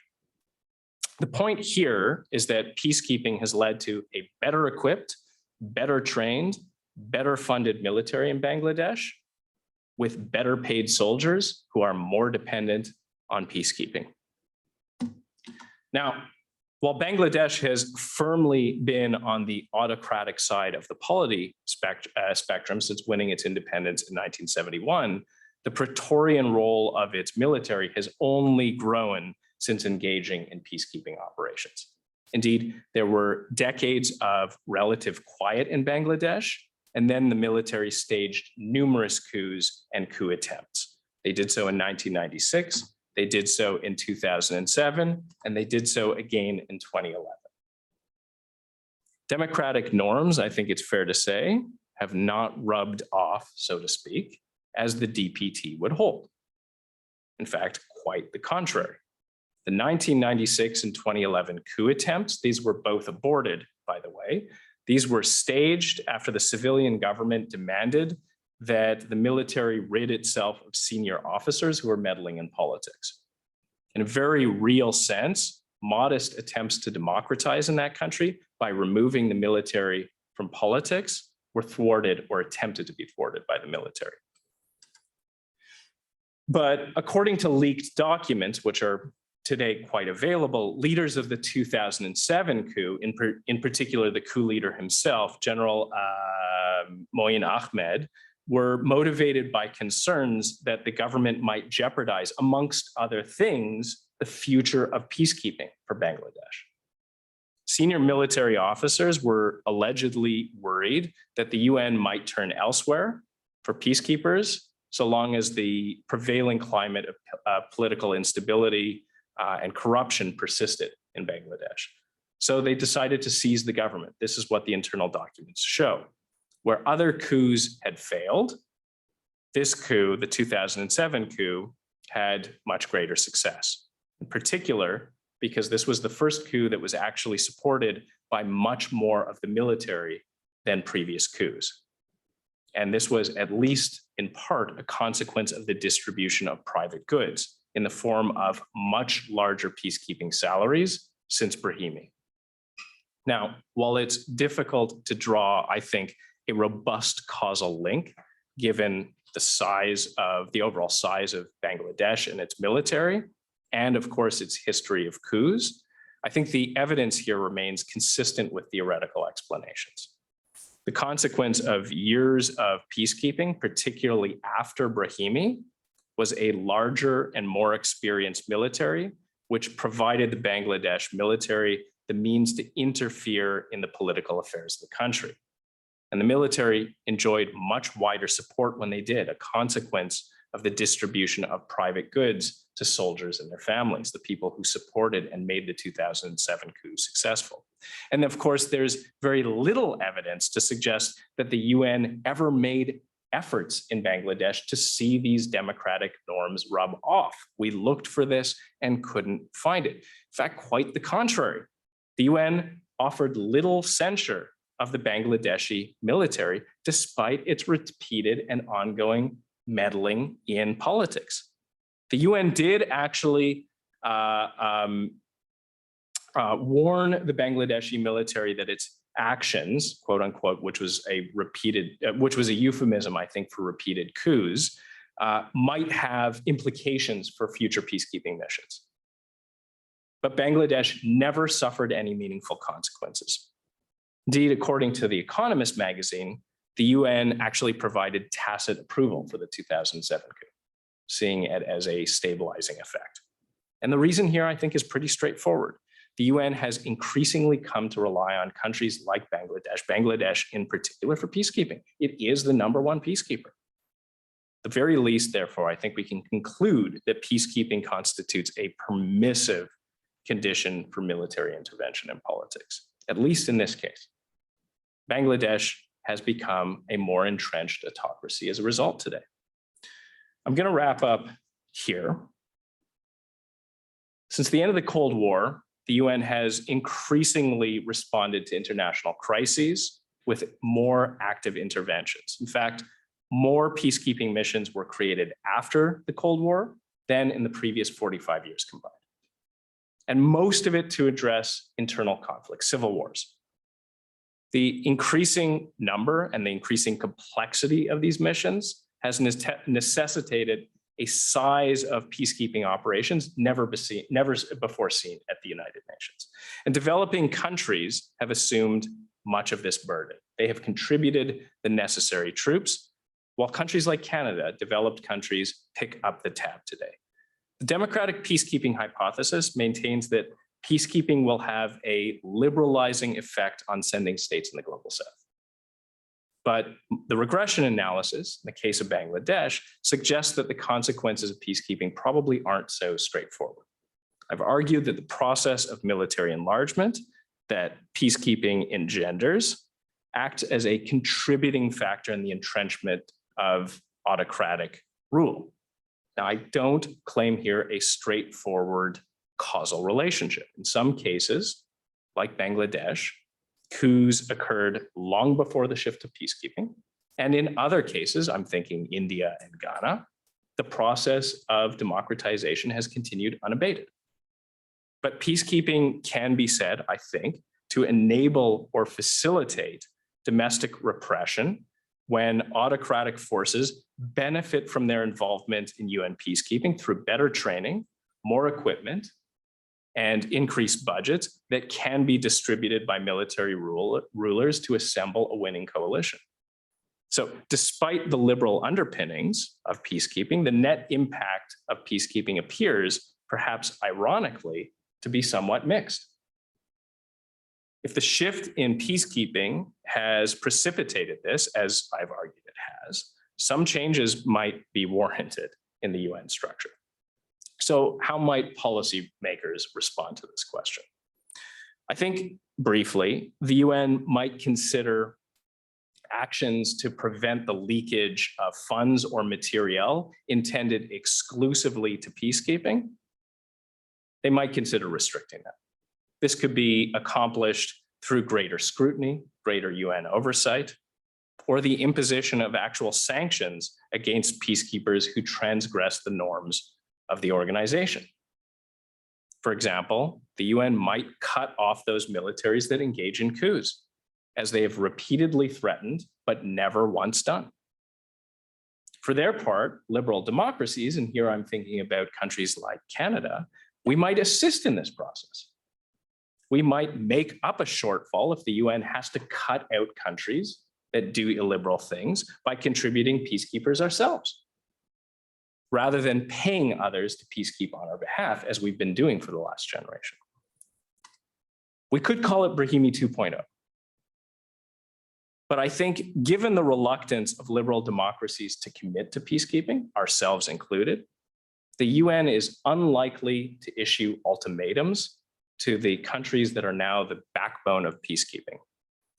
The point here is that peacekeeping has led to a better equipped, better trained, better funded military in Bangladesh with better paid soldiers who are more dependent on peacekeeping. Now, while Bangladesh has firmly been on the autocratic side of the polity spectrum since winning its independence in 1971, the Praetorian role of its military has only grown since engaging in peacekeeping operations. Indeed, there were decades of relative quiet in Bangladesh, and then the military staged numerous coups and coup attempts. They did so in 1996, they did so in 2007, and they did so again in 2011. Democratic norms, I think it's fair to say, have not rubbed off, so to speak, as the DPT would hold. In fact, quite the contrary. The 1996 and 2011 coup attempts, these were both aborted, by the way. These were staged after the civilian government demanded that the military rid itself of senior officers who were meddling in politics. In a very real sense, modest attempts to democratize in that country by removing the military from politics were thwarted or attempted to be thwarted by the military. But according to leaked documents, which are today quite available, leaders of the 2007 coup, in particular the coup leader himself, General Moin Ahmed, were motivated by concerns that the government might jeopardize, amongst other things, the future of peacekeeping for Bangladesh. Senior military officers were allegedly worried that the UN might turn elsewhere for peacekeepers, so long as the prevailing climate of political instability and corruption persisted in Bangladesh. So they decided to seize the government. This is what the internal documents show. Where other coups had failed, this coup, the 2007 coup, had much greater success. In particular, because this was the first coup that was actually supported by much more of the military than previous coups. And this was, at least in part, a consequence of the distribution of private goods in the form of much larger peacekeeping salaries since Brahimi. Now, while it's difficult to draw, I think, a robust causal link, given the overall size of Bangladesh and its military, and of course its history of coups, I think the evidence here remains consistent with theoretical explanations. The consequence of years of peacekeeping, particularly after Brahimi, was a larger and more experienced military, which provided the Bangladesh military the means to interfere in the political affairs of the country. And the military enjoyed much wider support when they did, a consequence of the distribution of private goods to soldiers and their families, the people who supported and made the 2007 coup successful. And of course, there's very little evidence to suggest that the UN ever made efforts in Bangladesh to see these democratic norms rub off. We looked for this and couldn't find it. In fact, quite the contrary. The UN offered little censure of the Bangladeshi military, despite its repeated and ongoing meddling in politics. The UN did actually warn the Bangladeshi military that its actions, quote unquote, which was a euphemism, I think, for repeated coups, might have implications for future peacekeeping missions. But Bangladesh never suffered any meaningful consequences. Indeed, according to The Economist magazine, the UN actually provided tacit approval for the 2007 coup, seeing it as a stabilizing effect. And the reason here, I think, is pretty straightforward. The UN has increasingly come to rely on countries like Bangladesh in particular, for peacekeeping. It is the #1 peacekeeper. At the very least, therefore, I think we can conclude that peacekeeping constitutes a permissive condition for military intervention in politics, at least in this case. Bangladesh has become a more entrenched autocracy as a result today. I'm going to wrap up here. Since the end of the Cold War, the UN has increasingly responded to international crises with more active interventions. In fact, more peacekeeping missions were created after the Cold War than in the previous 45 years combined. And most of it to address internal conflicts, civil wars. The increasing number and the increasing complexity of these missions has necessitated a size of peacekeeping operations never before seen at the United Nations. And developing countries have assumed much of this burden. They have contributed the necessary troops, while countries like Canada, developed countries, pick up the tab today. The Democratic Peacekeeping Hypothesis maintains that peacekeeping will have a liberalizing effect on sending states in the global south. But the regression analysis, in the case of Bangladesh, suggests that the consequences of peacekeeping probably aren't so straightforward. I've argued that the process of military enlargement that peacekeeping engenders acts as a contributing factor in the entrenchment of autocratic rule. Now, I don't claim here a straightforward causal relationship. In some cases, like Bangladesh, coups occurred long before the shift to peacekeeping. And in other cases, I'm thinking India and Ghana, the process of democratization has continued unabated. But peacekeeping can be said, I think, to enable or facilitate domestic repression when autocratic forces benefit from their involvement in UN peacekeeping through better training, more equipment, and increased budgets that can be distributed by military rulers to assemble a winning coalition. So despite the liberal underpinnings of peacekeeping, the net impact of peacekeeping appears, perhaps ironically, to be somewhat mixed. If the shift in peacekeeping has precipitated this, as I've argued it has, some changes might be warranted in the UN structure. So how might policymakers respond to this question? I think briefly, the UN might consider actions to prevent the leakage of funds or materiel intended exclusively to peacekeeping. They might consider restricting that. This could be accomplished through greater scrutiny, greater UN oversight, or the imposition of actual sanctions against peacekeepers who transgress the norms of the organization. For example, the UN might cut off those militaries that engage in coups, as they have repeatedly threatened, but never once done. For their part, liberal democracies, and here I'm thinking about countries like Canada, we might assist in this process. We might make up a shortfall if the UN has to cut out countries that do illiberal things by contributing peacekeepers ourselves, rather than paying others to peacekeep on our behalf, as we've been doing for the last generation. We could call it Brahimi 2.0. But I think given the reluctance of liberal democracies to commit to peacekeeping, ourselves included, the UN is unlikely to issue ultimatums to the countries that are now the backbone of peacekeeping.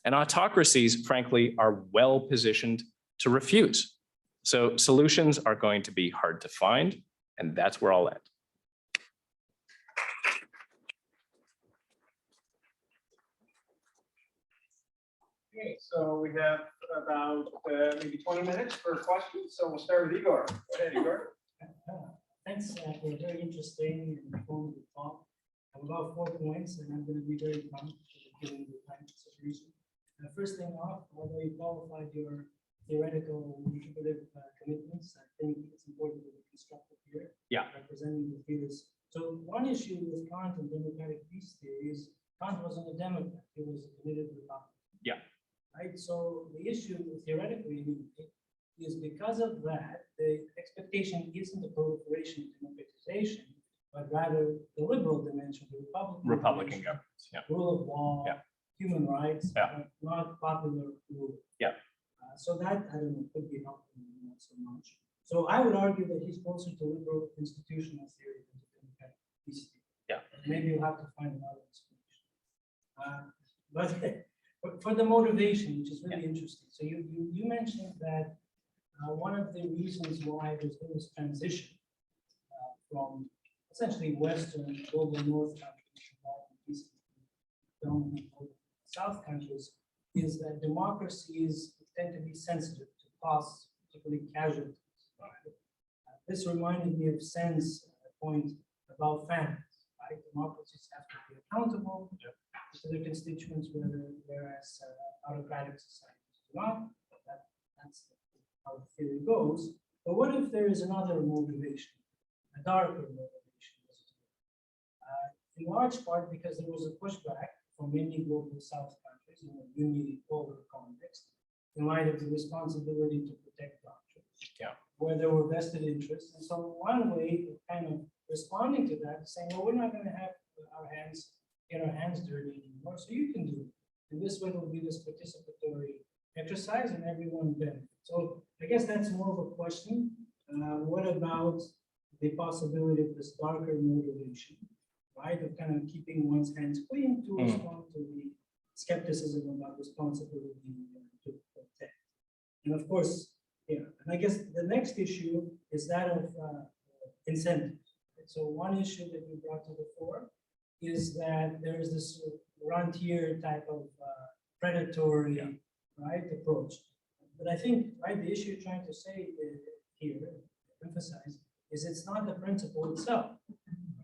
And autocracies, frankly, are well positioned to refuse. So solutions are going to be hard to find, and that's where I'll end. Okay, so we have about maybe 20 minutes for questions. So we'll start with Igor. Go ahead, Igor. Thanks for a very interesting and informative talk. I have about 4 points, and I'm going to be very prompt given the time situation. First thing off, although you qualified your theoretical interpretive commitments, I think it's important to be constructive here. Yeah. Representing the theories. So one issue with Kant and democratic peace theory is Kant wasn't a Democrat; he was a committed Republican. Yeah. Right. So the issue theoretically is because of that, the expectation isn't the proliferation of democratization, but rather the liberal dimension, the Republican governments. Yeah. rule of law, Yeah. human rights, Yeah. not popular rule. Yeah. So that, I don't know, could be helpful, not so much. So I would argue that he's closer to liberal institutional theory than to democratic peace theory. Yeah. Maybe you'll have to find another explanation. But for the motivation, which is really interesting. So you mentioned that one of the reasons why there's been this transition from essentially Western global North countries down South countries is that democracies tend to be sensitive to costs, particularly casualties. Right? This reminded me of Sen's point about famines. Right? Democracies have to be accountable to their constituents, whereas autocratic societies do not. That's how the theory goes. But what if there is another motivation, a darker motivation? In large part because there was a pushback from many global South countries in a unipolar context, in light of the responsibility to protect doctrines, where there were vested interests. And so one way of kind of responding to that is saying, well, we're not going to have get our hands dirty anymore, so you can do it. And this way will be this participatory exercise and everyone benefits. So I guess that's more of a question. What about the possibility of this darker motivation, right? Of kind of keeping one's hands clean to respond to the skepticism about responsibility to protect. And of course, and I guess the next issue is that of incentives. So one issue that you brought to the fore is that there is this rentier type of predatory, right, approach. But I think, right, the issue you're trying to say here, emphasize, is it's not the principle itself,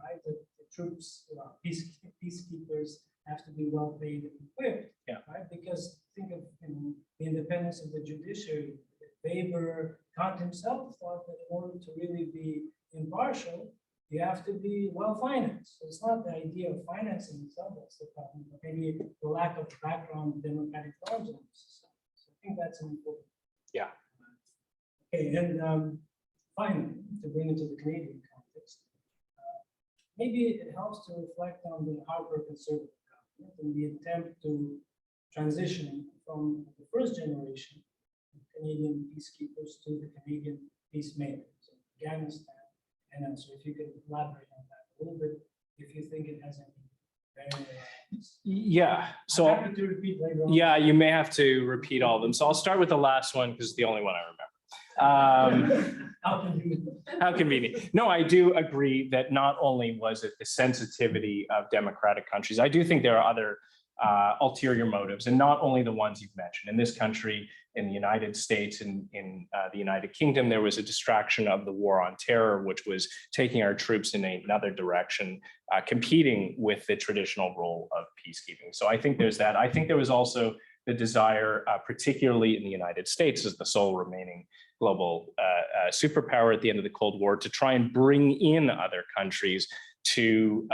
right? The troops, peacekeepers have to be well paid and equipped, right? Because think of the independence of the judiciary. Weber, Kant himself thought that in order to really be impartial, you have to be well financed. So it's not the idea of financing itself that's the problem, but maybe the lack of background in democratic norms in the society. So I think that's an important. Yeah. Okay, and finally, to bring it to the Canadian context, maybe it helps to reflect on the Harper conservative government and the attempt to transition from the first generation of Canadian peacekeepers to the Canadian peacemakers in Afghanistan and elsewhere. If you could elaborate on that a little bit, if you think it has any bearing. Yeah, so I'm happy to repeat later on. yeah, you may have to repeat all of them. So I'll start with the last one because it's the only one I remember. How convenient. How convenient. No, I do agree that not only was it the sensitivity of democratic countries, I do think there are other ulterior motives, and not only the ones you've mentioned. In this country, in the United States, in the United Kingdom, there was a distraction of the war on terror, which was taking our troops in another direction, competing with the traditional role of peacekeeping. So I think there's that. I think there was also the desire, particularly in the United States, as the sole remaining global superpower at the end of the Cold War, to try and bring in other countries to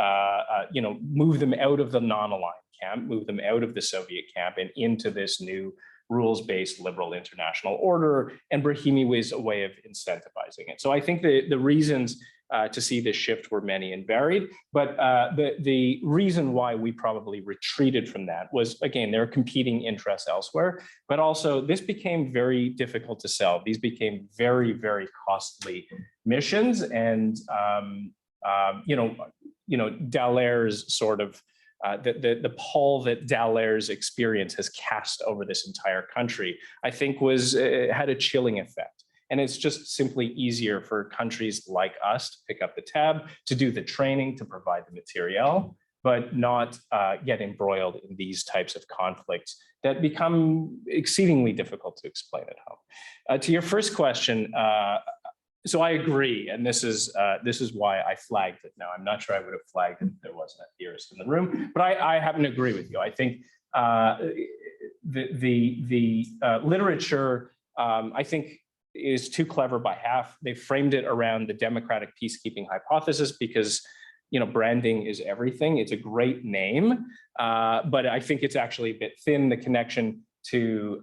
move them out of the non-aligned camp, move them out of the Soviet camp and into this new rules-based liberal international order. And Brahimi was a way of incentivizing it. So I think the reasons to see this shift were many and varied, but the reason why we probably retreated from that was, again, there are competing interests elsewhere, but also this became very difficult to sell. These became very, very costly missions, and Dallaire's sort of the pall that Dallaire's experience has cast over this entire country, I think had a chilling effect. And it's just simply easier for countries like us to pick up the tab, to do the training, to provide the materiel, but not get embroiled in these types of conflicts that become exceedingly difficult to explain at home. To your first question, so I agree, and this is why I flagged it. Now, I'm not sure I would have flagged it if there wasn't a theorist in the room, but I happen to agree with you. I think the literature, I think, is too clever by half. They framed it around the Democratic Peacekeeping Hypothesis because branding is everything. It's a great name, but I think it's actually a bit thin. The connection to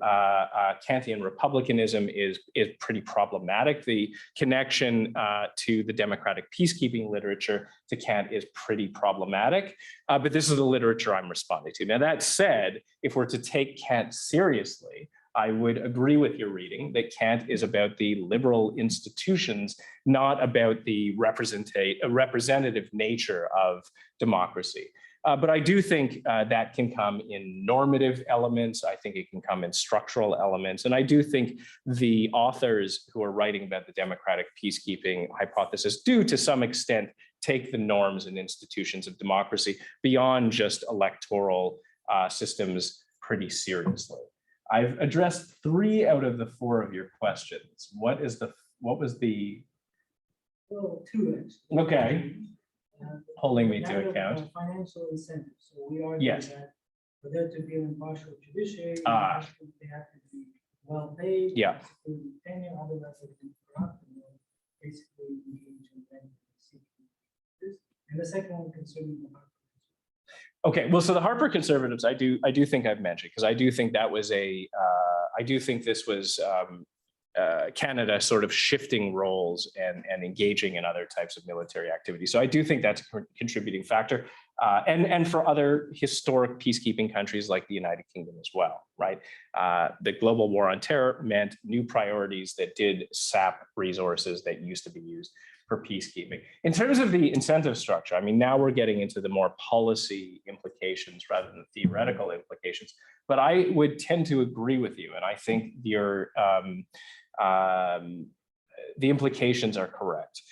Kantian republicanism is pretty problematic. The connection to the democratic peacekeeping literature to Kant is pretty problematic, but this is the literature I'm responding to. Now, that said, if we're to take Kant seriously, I would agree with your reading that Kant is about the liberal institutions, not about the representative nature of democracy. But I do think that can come in normative elements. I think it can come in structural elements. And I do think the authors who are writing about the democratic peacekeeping hypothesis do, to some extent, take the norms and institutions of democracy beyond just electoral systems pretty seriously. I've addressed 3 out of the 4 of your questions. What was the? Well, 2 actually. Okay. Holding me to account. Financial incentives. So we argue Yes. that for there to be an impartial judiciary, they have to be well paid. Yeah. Tenure, otherwise they can corrupt and basically engage in this. And the second one concerning the Harper. Okay, well, so the Harper conservatives, I do think I've mentioned, because I do think that was I do think this was Canada sort of shifting roles and engaging in other types of military activity. So I do think that's a contributing factor, and for other historic peacekeeping countries like the United Kingdom as well, right? The global war on terror meant new priorities that did sap resources that used to be used for peacekeeping. In terms of the incentive structure, I mean, now we're getting into the more policy implications rather than theoretical implications, but I would tend to agree with you. And I think your the implications are correct.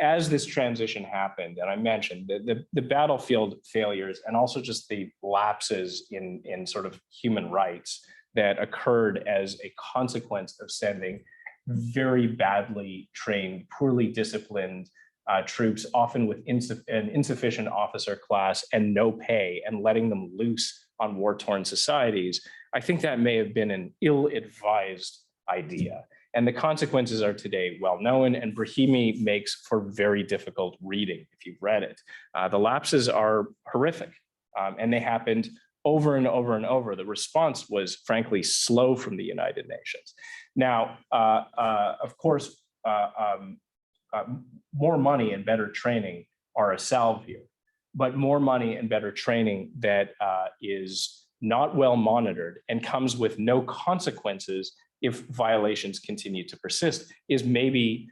As this transition happened, and I mentioned the battlefield failures and also just the lapses in sort of human rights that occurred as a consequence of sending very badly trained, poorly disciplined troops, often with an insufficient officer class and no pay, and letting them loose on war-torn societies. I think that may have been an ill-advised idea. And the consequences are today well known, and Brahimi makes for very difficult reading if you've read it. The lapses are horrific, and they happened over and over and over. The response was frankly slow from the United Nations. Now, of course, more money and better training are a salve here, but more money and better training that is not well monitored and comes with no consequences if violations continue to persist is maybe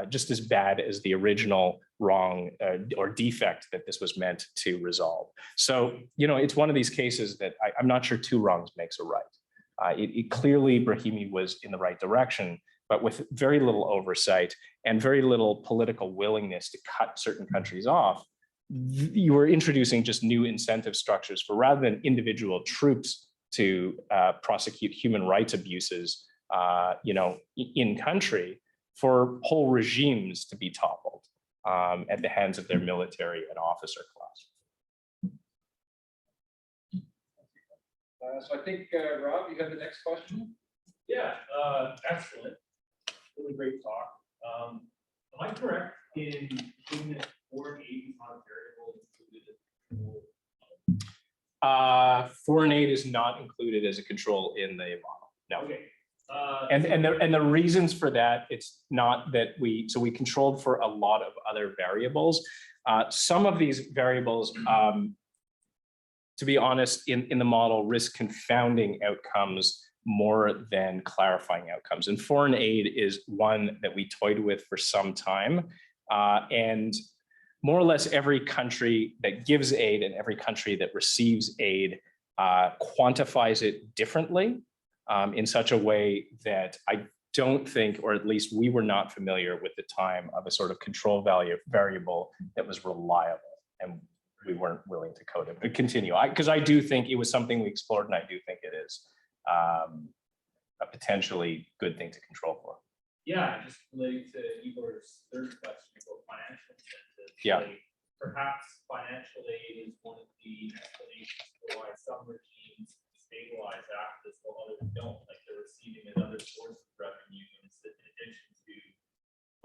just as bad as the original wrong or defect that this was meant to resolve. So, you know, it's one of these cases that I'm not sure two wrongs makes a right. It clearly, Brahimi was in the right direction, but with very little oversight and very little political willingness to cut certain countries off, you were introducing just new incentive structures for, rather than individual troops to prosecute human rights abuses, you know, in country, for whole regimes to be toppled at the hands of their military and officer class. So I think, Rob, you have the next question? Yeah, excellent. Really great talk. Am I correct in thinking that foreign aid is not a variable included in Foreign aid is not included as a control in the model. No. Okay. And the reasons for that, it's not that we controlled for a lot of other variables. Some of these variables, to be honest, in the model, risk confounding outcomes more than clarifying outcomes. And foreign aid is one that we toyed with for some time. And more or less every country that gives aid and every country that receives aid quantifies it differently in such a way that I don't think, or at least we were not familiar with the time of a sort of control variable that was reliable, and we weren't willing to code it. But continue, because I do think it was something we explored, and I do think it is a potentially good thing to control for. Yeah, just relating to Igor's third question about financial incentives. Yeah. Like, perhaps financial aid is one of the explanations for why some regimes stabilize after this while others don't. Like they're receiving another source of revenue in addition to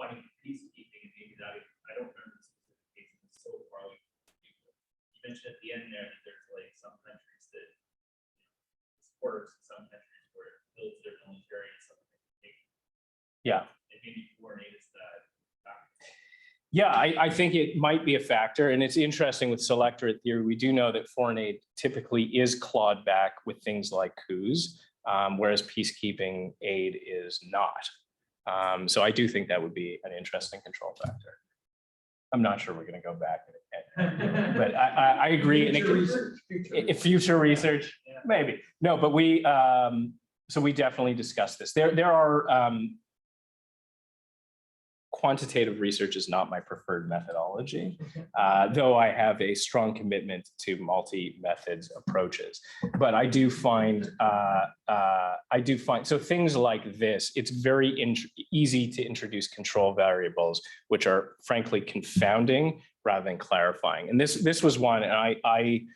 funding for peacekeeping. And maybe that, I don't remember the specific cases so far. You mentioned at the end there that there's like some countries that supporters in some countries where it builds their military and something. Yeah. And maybe foreign aid is that. Yeah, I think it might be a factor. And it's interesting with selectorate theory, we do know that foreign aid typically is clawed back with things like coups, whereas peacekeeping aid is not. So I do think that would be an interesting control factor. I'm not sure we're going to go back, but I agree. And future research, Yeah. maybe. No, but so we definitely discussed this. There are, quantitative research is not my preferred methodology, though I have a strong commitment to multi-methods approaches. But I do find, so things like this, it's very easy to introduce control variables, which are frankly confounding rather than clarifying. And this was one, and I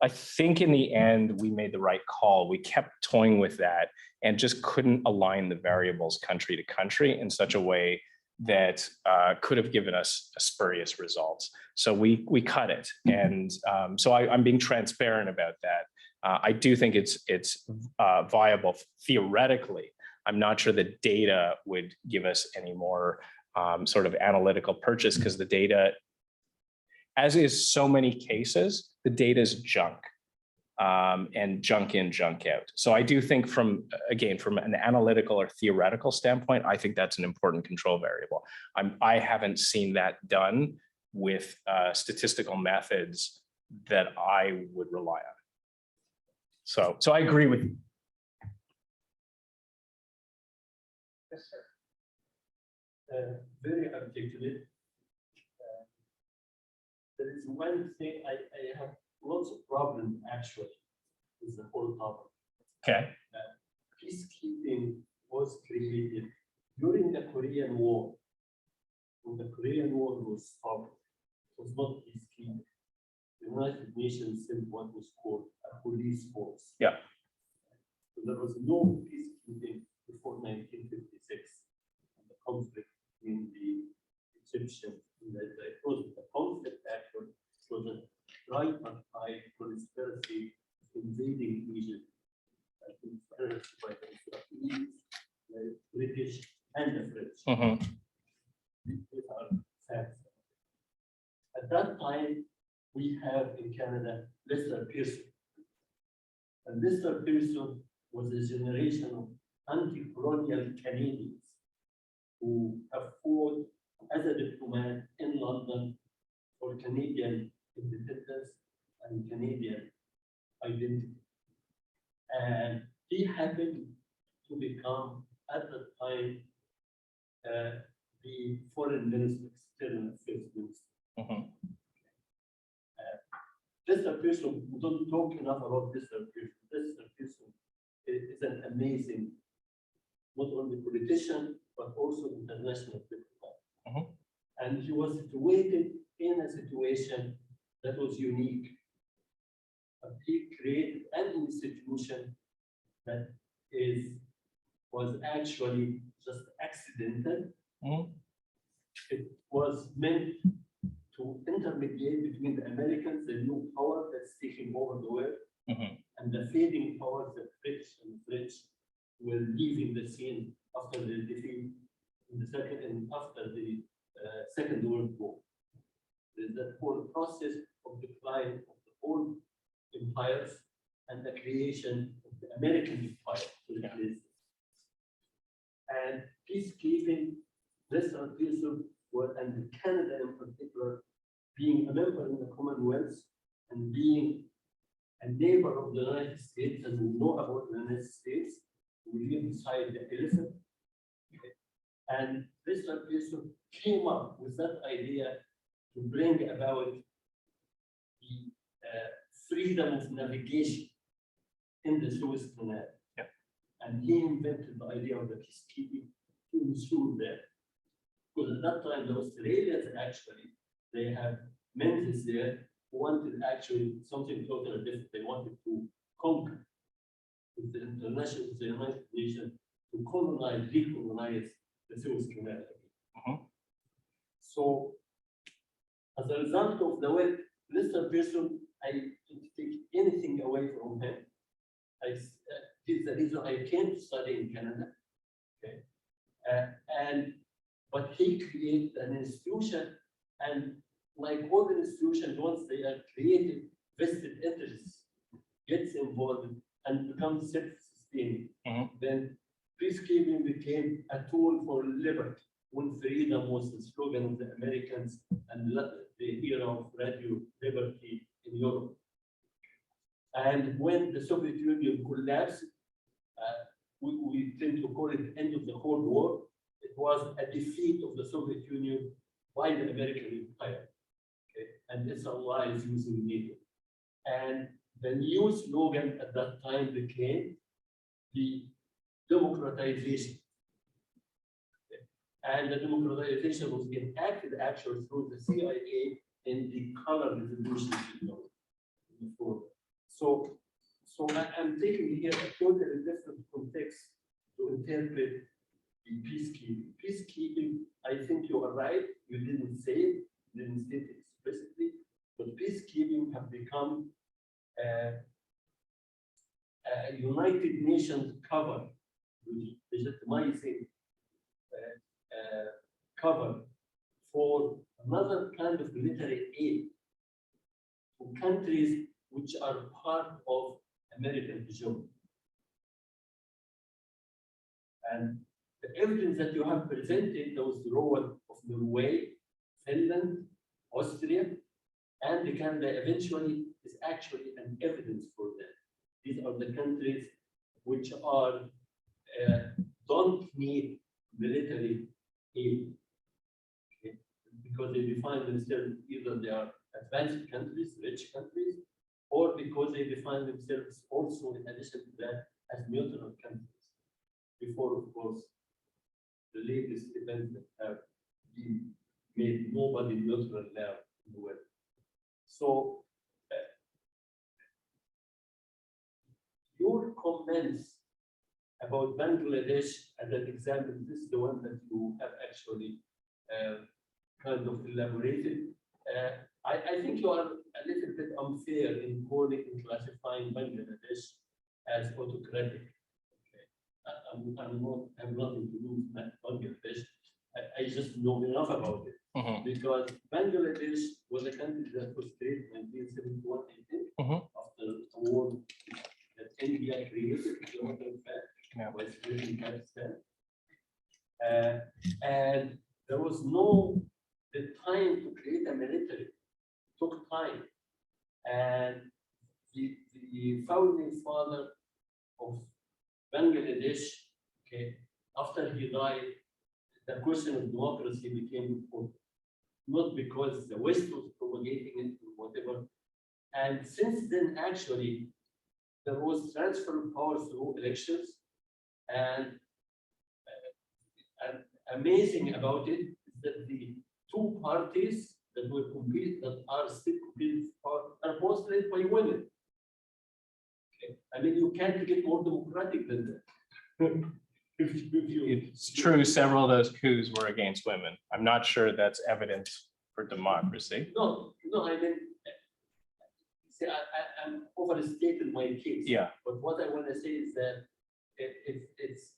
think in the end, we made the right call. We kept toying with that and just couldn't align the variables country to country in such a way that could have given us spurious results. So we cut it. And so I'm being transparent about that. I do think it's viable theoretically. I'm not sure the data would give us any more sort of analytical purchase, because the data, as is so many cases, the data is junk. And junk in, junk out. So I do think from an analytical or theoretical standpoint, I think that's an important control variable. I haven't seen that done with statistical methods that I would rely on. So I agree with you. Yes, sir. Very articulate. There is one thing I have lots of problems actually with the whole topic. Okay. Peacekeeping was created during the Korean War. When the Korean War was stopped, it was not peacekeeping. The United Nations sent what was called a police force. Yeah. So there was no peacekeeping before 1956, the conflict between the Egyptians and the conflict actually was a tripartite conspiracy invading Egypt, conspiracy by the Israelis, the British, and the French. These are facts. At that time, we have in Canada Lester Pearson. And Lester Pearson was a generation of anti-colonial Canadians who have fought as a diplomat in London for Canadian independence and Canadian identity. And he happened to become, at the time, the foreign minister, external affairs minister. Lester Pearson, we don't talk enough about Lester Pearson. Lester Pearson is an amazing, not only politician, but also international diplomat. And he was situated in a situation that was unique. But he created an institution that was actually just accidental. It was meant to intermediate between the Americans, the new power that's taking over the world, and the fading powers, the British and French, were leaving the scene after the defeat in the Second World War. There's that whole process of decline of the old empires and the creation of the American empire to replace it. And peacekeeping, Lester Pearson, and Canada in particular, being a member in the Commonwealth and being a neighbor of the United States, and we know about the United States, we live beside the elephant. And Lester Pearson came up with that idea to bring about the freedom of navigation in the Suez Canal. And he invented the idea of the peacekeeping to ensure that. Because at that time, the Australians actually, they had Memphis there, who wanted actually something totally different. They wanted to conquer with the United Nations to recolonize the Suez Canal. So, as a result of the way Lester Pearson, I didn't take anything away from him. This is the reason I came to study in Canada. But he created an institution, and like all the institutions, once they are created, vested interests gets involved and becomes self-sustaining. Then peacekeeping became a tool for liberty, when freedom was the slogan of the Americans and the era of radio liberty in Europe. And when the Soviet Union collapsed, we tend to call it end of the Cold War. It was a defeat of the Soviet Union by the American empire, and its allies using NATO. And the new slogan at that time became the democratization. And the democratization was enacted actually through the CIA in the color revolution. So I'm taking here a totally different context to interpret the peacekeeping. Peacekeeping, I think you are right. You didn't say it, didn't state it explicitly, but peacekeeping have become a United Nations cover, legitimizing cover for another kind of military aid to countries which are part of American hegemony. And the evidence that you have presented, those role of Norway, Finland, Austria, and Canada eventually is actually an evidence for that. These are the countries which are don't need military aid, because they define themselves either they are advanced countries, rich countries, or because they define themselves also, in addition to that, as neutral countries. Before, of course, the latest events that have been made nobody neutral now in the world. So, your comments about Bangladesh as an example. This is the one that you have actually kind of elaborated. I think you are a little bit unfair in calling and classifying Bangladesh as autocratic. Okay. I'm not have nothing to do with Bangladesh. I just know enough about it. Because Bangladesh was a country that was created in 1971, I think, after the war that India created, was in Pakistan. And there was no the time to create a military. It took time. And the founding father of Bangladesh, okay, after he died, the question of democracy became important. Not because the West was propagating it or whatever. And since then, actually, there was transfer of power through elections. And amazing about it is that the two parties that were that are still competing for power are both led by women. Okay. I mean, you can't get more democratic than that. It's true, several of those coups were against women. I'm not sure that's evidence for democracy. No, I mean, see, I'm overstating my case. Yeah. But what I want to say is that it's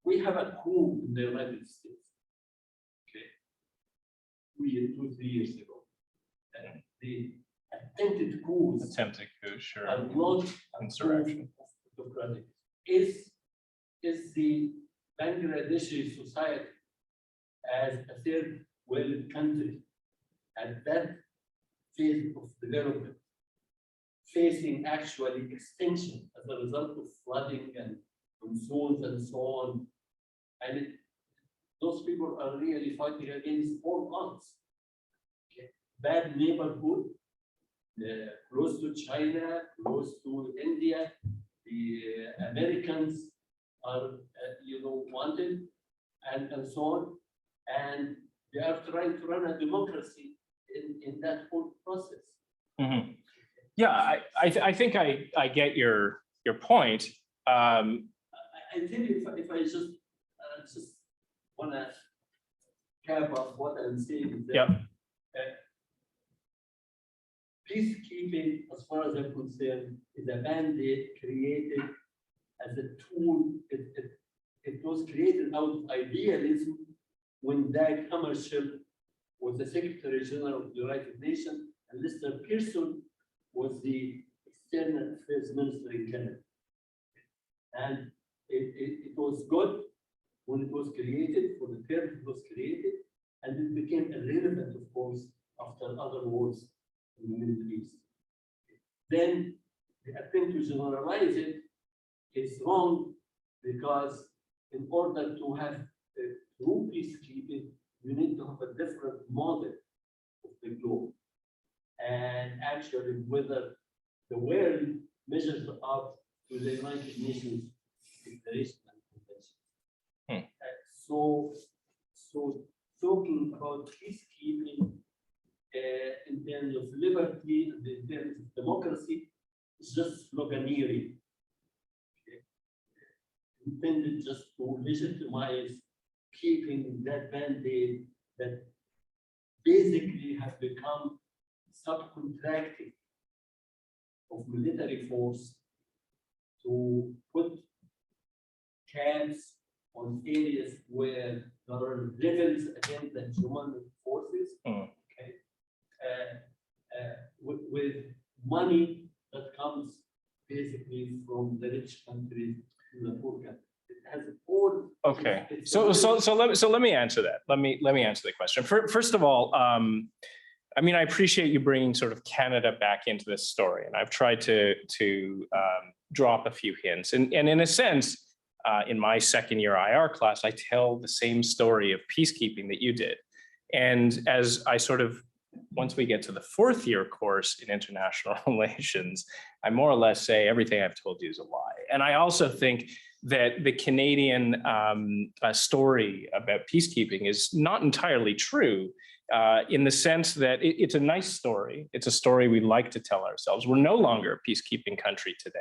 we have a coup in the United States. Okay, 2-3 years ago. And the attempted coups Attempted coup, sure. are not Insurrection. democratic. Is the Bangladeshi society as a third world country at that phase of development, facing actually extinction as a result of flooding and monsoons and so on, and those people are really fighting against all odds. Okay. Bad neighborhood, close to China, close to India, the Americans are, wanted, and so on, and they are trying to run a democracy in that whole process. Yeah, I think I get your point. I think if I just want to cap off what I'm saying is that peacekeeping, as far as I'm concerned, is a mandate created as a tool. It was created out of idealism when Dag Hammarskjöld was the Secretary General of the United Nations and Lester Pearson was the External Affairs Minister in Canada. And it was good when it was created, for the period it was created, and it became irrelevant, of course, after other wars in the Middle East. Then the attempt to generalize it is wrong, because in order to have true peacekeeping, you need to have a different model of the globe. And actually, whether the world measures up to the United Nations Declaration and Convention. So talking about peacekeeping in terms of liberty and in terms of democracy is just sloganeering. Okay. Intended just to legitimize keeping that mandate that basically have become subcontracting of military force to put camps on areas where there are rebels against the human forces, okay, with money that comes basically from the rich countries to the poor countries. It has all. Okay, so let me answer that. Let me answer the question. First of all, I mean, I appreciate you bringing sort of Canada back into this story, and I've tried to drop a few hints. And in a sense, in my second year IR class, I tell the same story of peacekeeping that you did. And as I sort of, once we get to the fourth year course in international relations, I more or less say everything I've told you is a lie. And I also think that the Canadian story about peacekeeping is not entirely true, in the sense that it's a nice story. It's a story we like to tell ourselves. We're no longer a peacekeeping country today.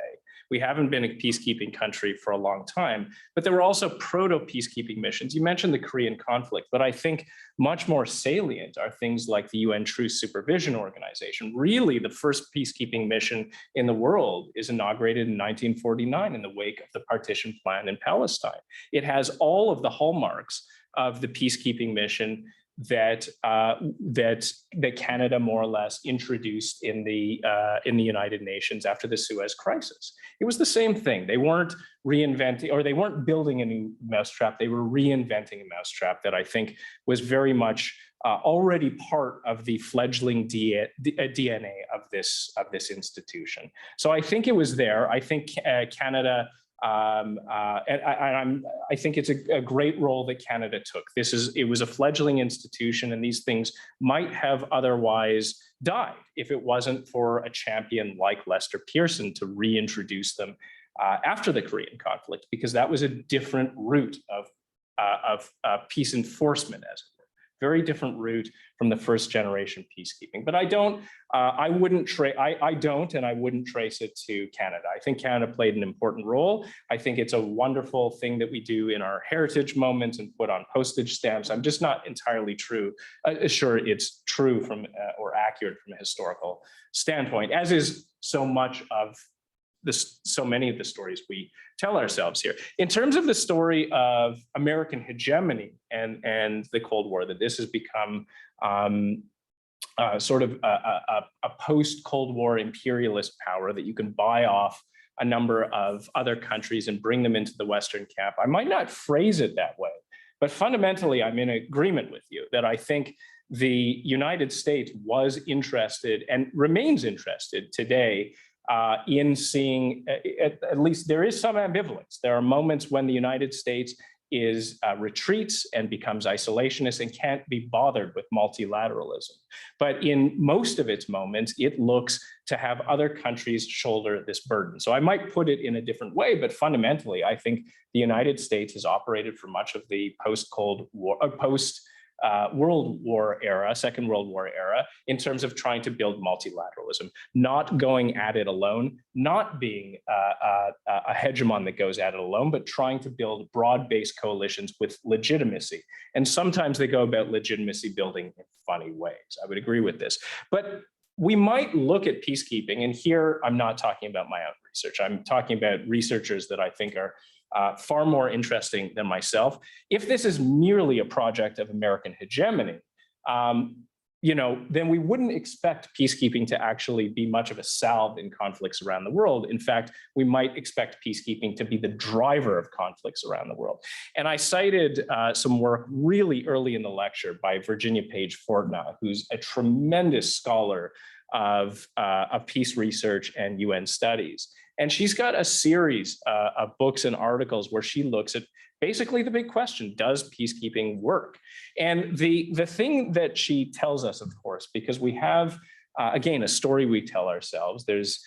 We haven't been a peacekeeping country for a long time, but there were also proto-peacekeeping missions. You mentioned the Korean conflict, but I think much more salient are things like the UN Truce Supervision Organization. Really, the first peacekeeping mission in the world is inaugurated in 1949 in the wake of the partition plan in Palestine. It has all of the hallmarks of the peacekeeping mission that Canada more or less introduced in the United Nations after the Suez Crisis. It was the same thing. They weren't reinventing, or they weren't building a new mousetrap. They were reinventing a mousetrap that I think was very much already part of the fledgling DNA of this institution. So I think it was there. I think Canada. I think it's a great role that Canada took. It was a fledgling institution, and these things might have otherwise died if it wasn't for a champion like Lester Pearson to reintroduce them after the Korean conflict, because that was a different route of peace enforcement, as it were. Very different route from the first generation peacekeeping. But I don't and I wouldn't trace it to Canada. I think Canada played an important role. I think it's a wonderful thing that we do in our heritage moments and put on postage stamps. I'm just not entirely sure it's true from or accurate from a historical standpoint, as is so many of the stories we tell ourselves here. In terms of the story of American hegemony and the Cold War, that this has become sort of a post-Cold War imperialist power that you can buy off a number of other countries and bring them into the Western camp. I might not phrase it that way, but fundamentally, I'm in agreement with you that I think the United States was interested and remains interested today in seeing, at least there is some ambivalence. There are moments when the United States retreats and becomes isolationist and can't be bothered with multilateralism. But in most of its moments, it looks to have other countries shoulder this burden. So I might put it in a different way, but fundamentally, I think the United States has operated for much of the post-Cold War, World War era, Second World War era, in terms of trying to build multilateralism, not going at it alone, not being a hegemon that goes at it alone, but trying to build broad-based coalitions with legitimacy. And sometimes they go about legitimacy building in funny ways. I would agree with this. But we might look at peacekeeping, and here I'm not talking about my own research. I'm talking about researchers that I think are far more interesting than myself. If this is merely a project of American hegemony, then we wouldn't expect peacekeeping to actually be much of a salve in conflicts around the world. In fact, we might expect peacekeeping to be the driver of conflicts around the world. And I cited some work really early in the lecture by Virginia Page Fortna, who's a tremendous scholar of peace research and UN studies. And she's got a series of books and articles where she looks at basically the big question: does peacekeeping work? And the thing that she tells us, of course, because we have, again, a story we tell ourselves, there's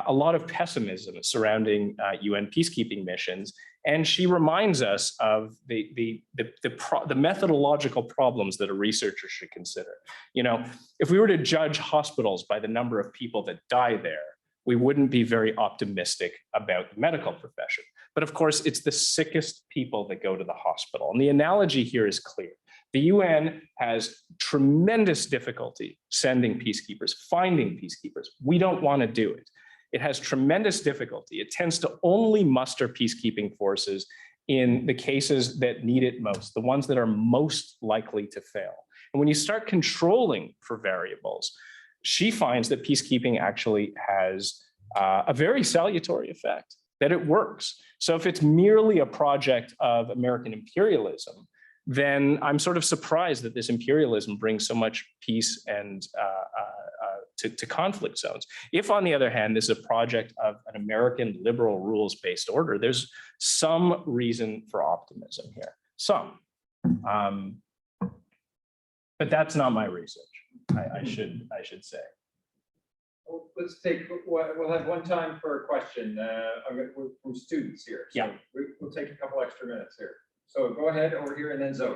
a lot of pessimism surrounding UN peacekeeping missions. And she reminds us of the methodological problems that a researcher should consider. If we were to judge hospitals by the number of people that die there, we wouldn't be very optimistic about the medical profession. But of course, it's the sickest people that go to the hospital. And the analogy here is clear. The UN has tremendous difficulty sending peacekeepers, finding peacekeepers. We don't want to do it. It has tremendous difficulty. It tends to only muster peacekeeping forces in the cases that need it most, the ones that are most likely to fail. And when you start controlling for variables, she finds that peacekeeping actually has a very salutary effect, that it works. So if it's merely a project of American imperialism, then I'm sort of surprised that this imperialism brings so much peace and to conflict zones. If, on the other hand, this is a project of an American liberal rules-based order, there's some reason for optimism here. Some. But that's not my research. I should say. Well, let's take, we'll have one time for a question from students here. So Yeah. We'll take a couple extra minutes here. So go ahead over here and then Zoe.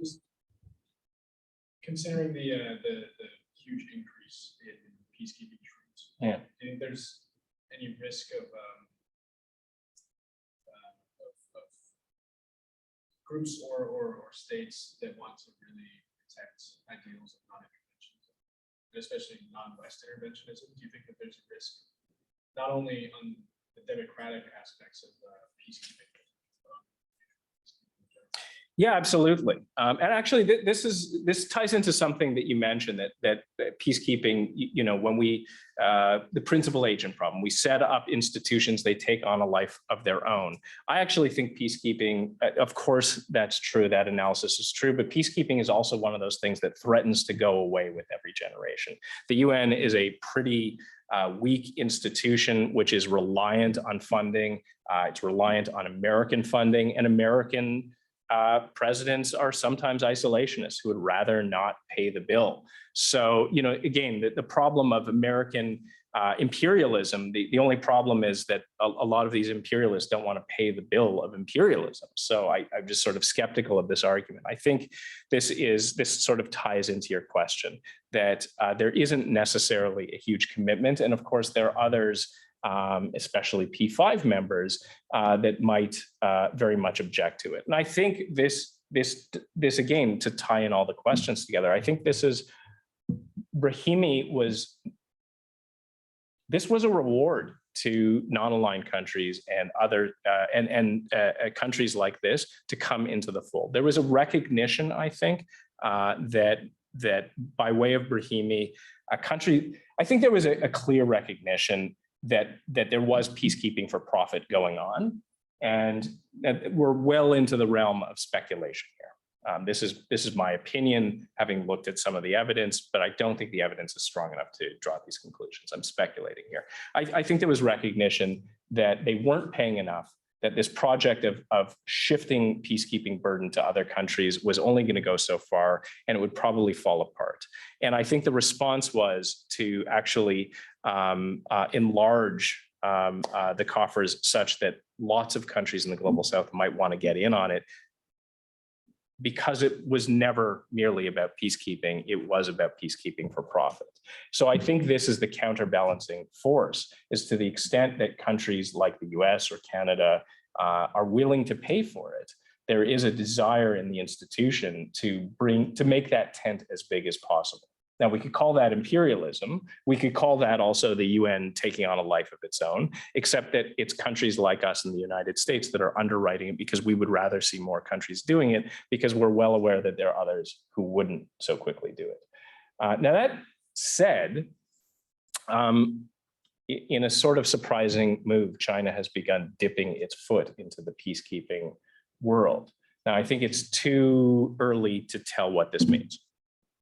Just considering the huge increase in peacekeeping troops. Yeah. Do you think there's any risk of groups or states that want to really protect ideals of non-interventionism, and especially non-West interventionism? Do you think that there's a risk not only on the democratic aspects of peacekeeping? Yeah, absolutely. And actually, this ties into something that you mentioned, that peacekeeping, when we, the principal agent problem, we set up institutions, they take on a life of their own. I actually think peacekeeping, of course, that's true, that analysis is true, but peacekeeping is also one of those things that threatens to go away with every generation. The UN is a pretty weak institution, which is reliant on funding. It's reliant on American funding, and American presidents are sometimes isolationists who would rather not pay the bill. So, again, the problem of American imperialism, the only problem is that a lot of these imperialists don't want to pay the bill of imperialism. So I'm just sort of skeptical of this argument. I think this sort of ties into your question, that there isn't necessarily a huge commitment. And of course, there are others, especially P5 members, that might very much object to it. And I think this again, to tie in all the questions together, I think this was a reward to non-aligned countries and other countries like this to come into the fold. There was a recognition, I think, that by way of Brahimi, a country, I think there was a clear recognition that there was peacekeeping for profit going on, and that we're well into the realm of speculation here. This is my opinion, having looked at some of the evidence, but I don't think the evidence is strong enough to draw these conclusions. I'm speculating here. I think there was recognition that they weren't paying enough, that this project of shifting peacekeeping burden to other countries was only going to go so far, and it would probably fall apart. And I think the response was to actually enlarge the coffers such that lots of countries in the global south might want to get in on it, because it was never merely about peacekeeping, it was about peacekeeping for profit. So I think this is the counterbalancing force, is to the extent that countries like the US or Canada are willing to pay for it, there is a desire in the institution to make that tent as big as possible. Now, we could call that imperialism. We could call that also the UN taking on a life of its own, except that it's countries like us in the United States that are underwriting it, because we would rather see more countries doing it, because we're well aware that there are others who wouldn't so quickly do it. Now, that said, in a sort of surprising move, China has begun dipping its foot into the peacekeeping world. Now, I think it's too early to tell what this means.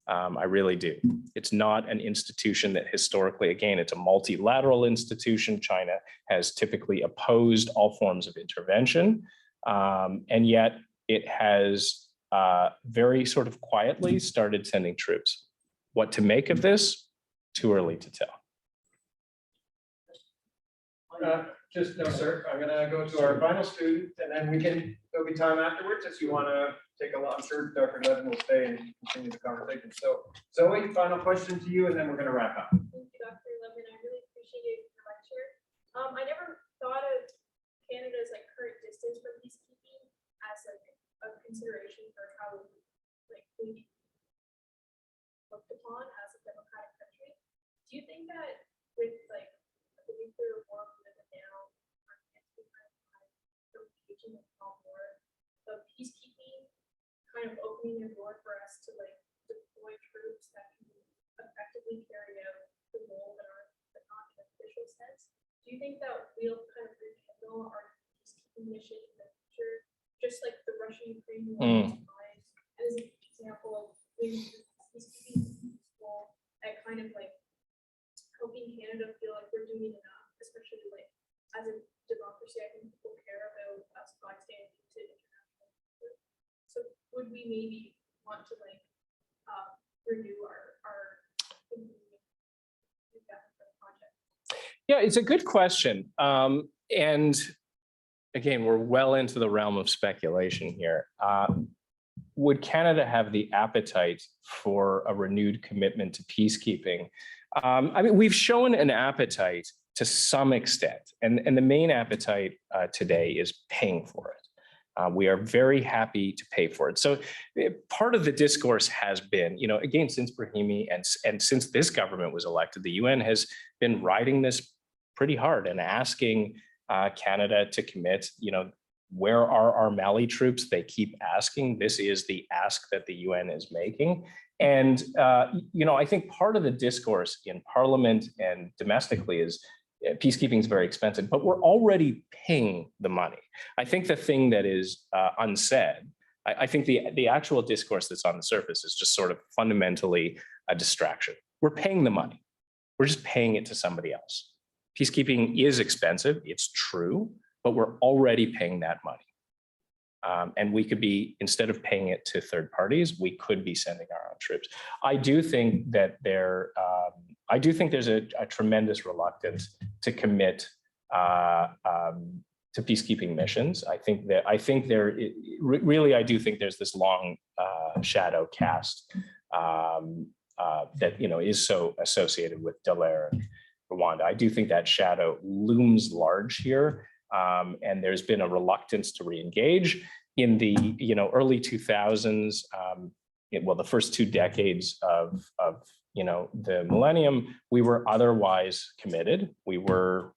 I really do. It's not an institution that historically, again, it's a multilateral institution. China has typically opposed all forms of intervention, and yet it has very sort of quietly started sending troops. What to make of this? Too early to tell. Just no, sir. I'm gonna go to our final student, and then there'll be time afterwards if you want to take a lot. I'm sure Dr. Levin will stay and continue the conversation. So Zoe, final question to you, and then we're gonna wrap up. Thank you, Dr. Levin. I really appreciate your lecture. I never thought of Canada's current distance from peacekeeping as a consideration for how we looked upon as a democratic country. Do you think that with the nuclear war now, engaging with all more of peacekeeping, kind of opening a door for us to deploy troops that can effectively carry out the role that are not in an official sense? Do you think that we'll kind of rekindle our peacekeeping mission in the future, just like the Russia-Ukraine war? As an example of peacekeeping role at kind of helping Canada feel like we're doing enough, especially as a democracy. I think people care about us bystanding to international support. So would we maybe want to renew our project? Yeah, it's a good question. And again, we're well into the realm of speculation here. would Canada have the appetite for a renewed commitment to peacekeeping? I mean, we've shown an appetite to some extent, and the main appetite today is paying for it. We are very happy to pay for it. So part of the discourse has been, you know, again, since Brahimi and since this government was elected, the UN has been riding this pretty hard and asking Canada to commit, you know, where are our Mali troops? They keep asking. This is the ask that the UN is making. And, you know, I think part of the discourse in Parliament and domestically is peacekeeping is very expensive, but we're already paying the money. I think the thing that is unsaid, I think the actual discourse that's on the surface is just sort of fundamentally a distraction. We're paying the money. We're just paying it to somebody else. Peacekeeping is expensive, it's true, but we're already paying that money. And we could be, instead of paying it to third parties, we could be sending our own troops. I do think that there's a tremendous reluctance to commit to peacekeeping missions. I do think there's this long shadow cast that, you know, is so associated with Dallaire and Rwanda. I do think that shadow looms large here. And there's been a reluctance to re-engage in the, you know, early 2000s. Well, the first 2 decades of you know, the millennium, we were otherwise committed. We were,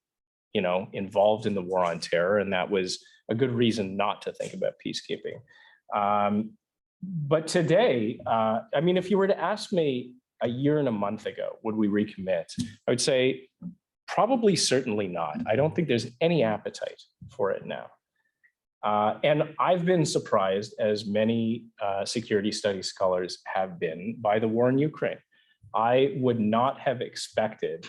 you know, involved in the war on terror, and that was a good reason not to think about peacekeeping. But today, I mean, if you were to ask me a year and a month ago, would we recommit? I would say probably certainly not. I don't think there's any appetite for it now. And I've been surprised, as many security studies scholars have been, by the war in Ukraine. I would not have expected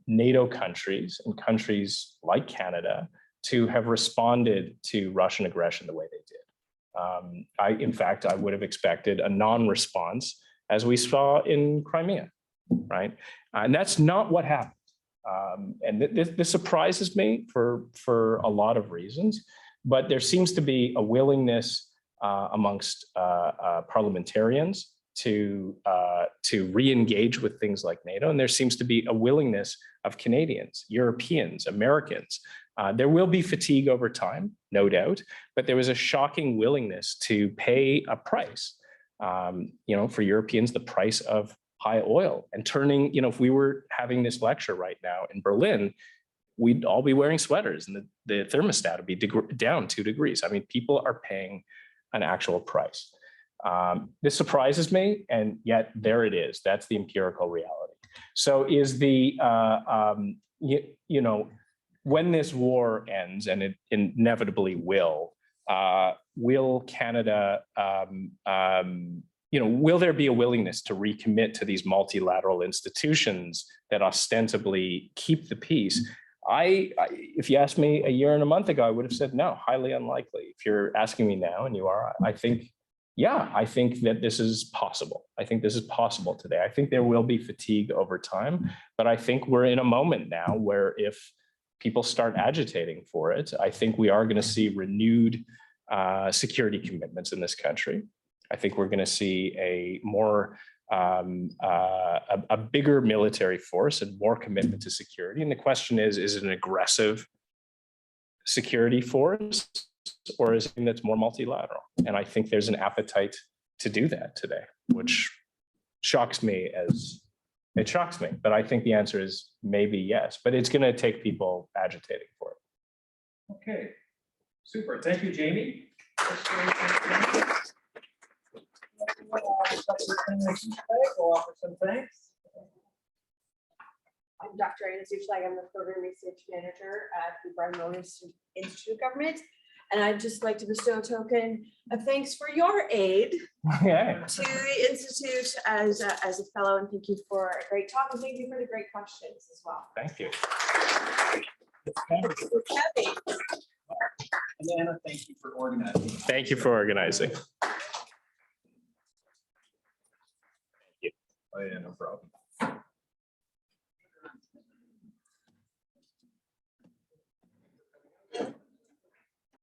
NATO countries and countries like Canada to have responded to Russian aggression the way they did. In fact, I would have expected a non-response, as we saw in Crimea, right? And that's not what happened. And this surprises me for a lot of reasons, but there seems to be a willingness amongst parliamentarians to re-engage with things like NATO, and there seems to be a willingness of Canadians, Europeans, Americans. There will be fatigue over time, no doubt, but there was a shocking willingness to pay a price. You know, for Europeans, the price of high oil, and turning, you know, if we were having this lecture right now in Berlin, we'd all be wearing sweaters and the thermostat would be down 2 degrees. I mean, people are paying an actual price. This surprises me, and yet there it is. That's the empirical reality. So is the, you know, when this war ends, and it inevitably will Canada, you know, will there be a willingness to recommit to these multilateral institutions that ostensibly keep the peace? If you asked me a year and a month ago, I would have said no, highly unlikely. If you're asking me now, and you are, I think, yeah, I think that this is possible. I think this is possible today. I think there will be fatigue over time, but I think we're in a moment now where if people start agitating for it, I think we are going to see renewed security commitments in this country. I think we're going to see a more a bigger military force and more commitment to security. And the question is it an aggressive security force, or is it something that's more multilateral? And I think there's an appetite to do that today, which shocks me but I think the answer is maybe yes, but it's going to take people agitating for it. Okay, super. Thank you, Jamie. We'll offer some thanks. I'm Dr. Anna Zuchlag. I'm the Program Research Manager at the Brian Mulroney Institute of Government. And I'd just like to bestow a token of thanks for your aid to the Institute as a fellow. And thank you for a great talk. And thank you for the great questions as well. Thank you. And Anna, thank you for organizing. Thank you for organizing. Oh, yeah, no problem.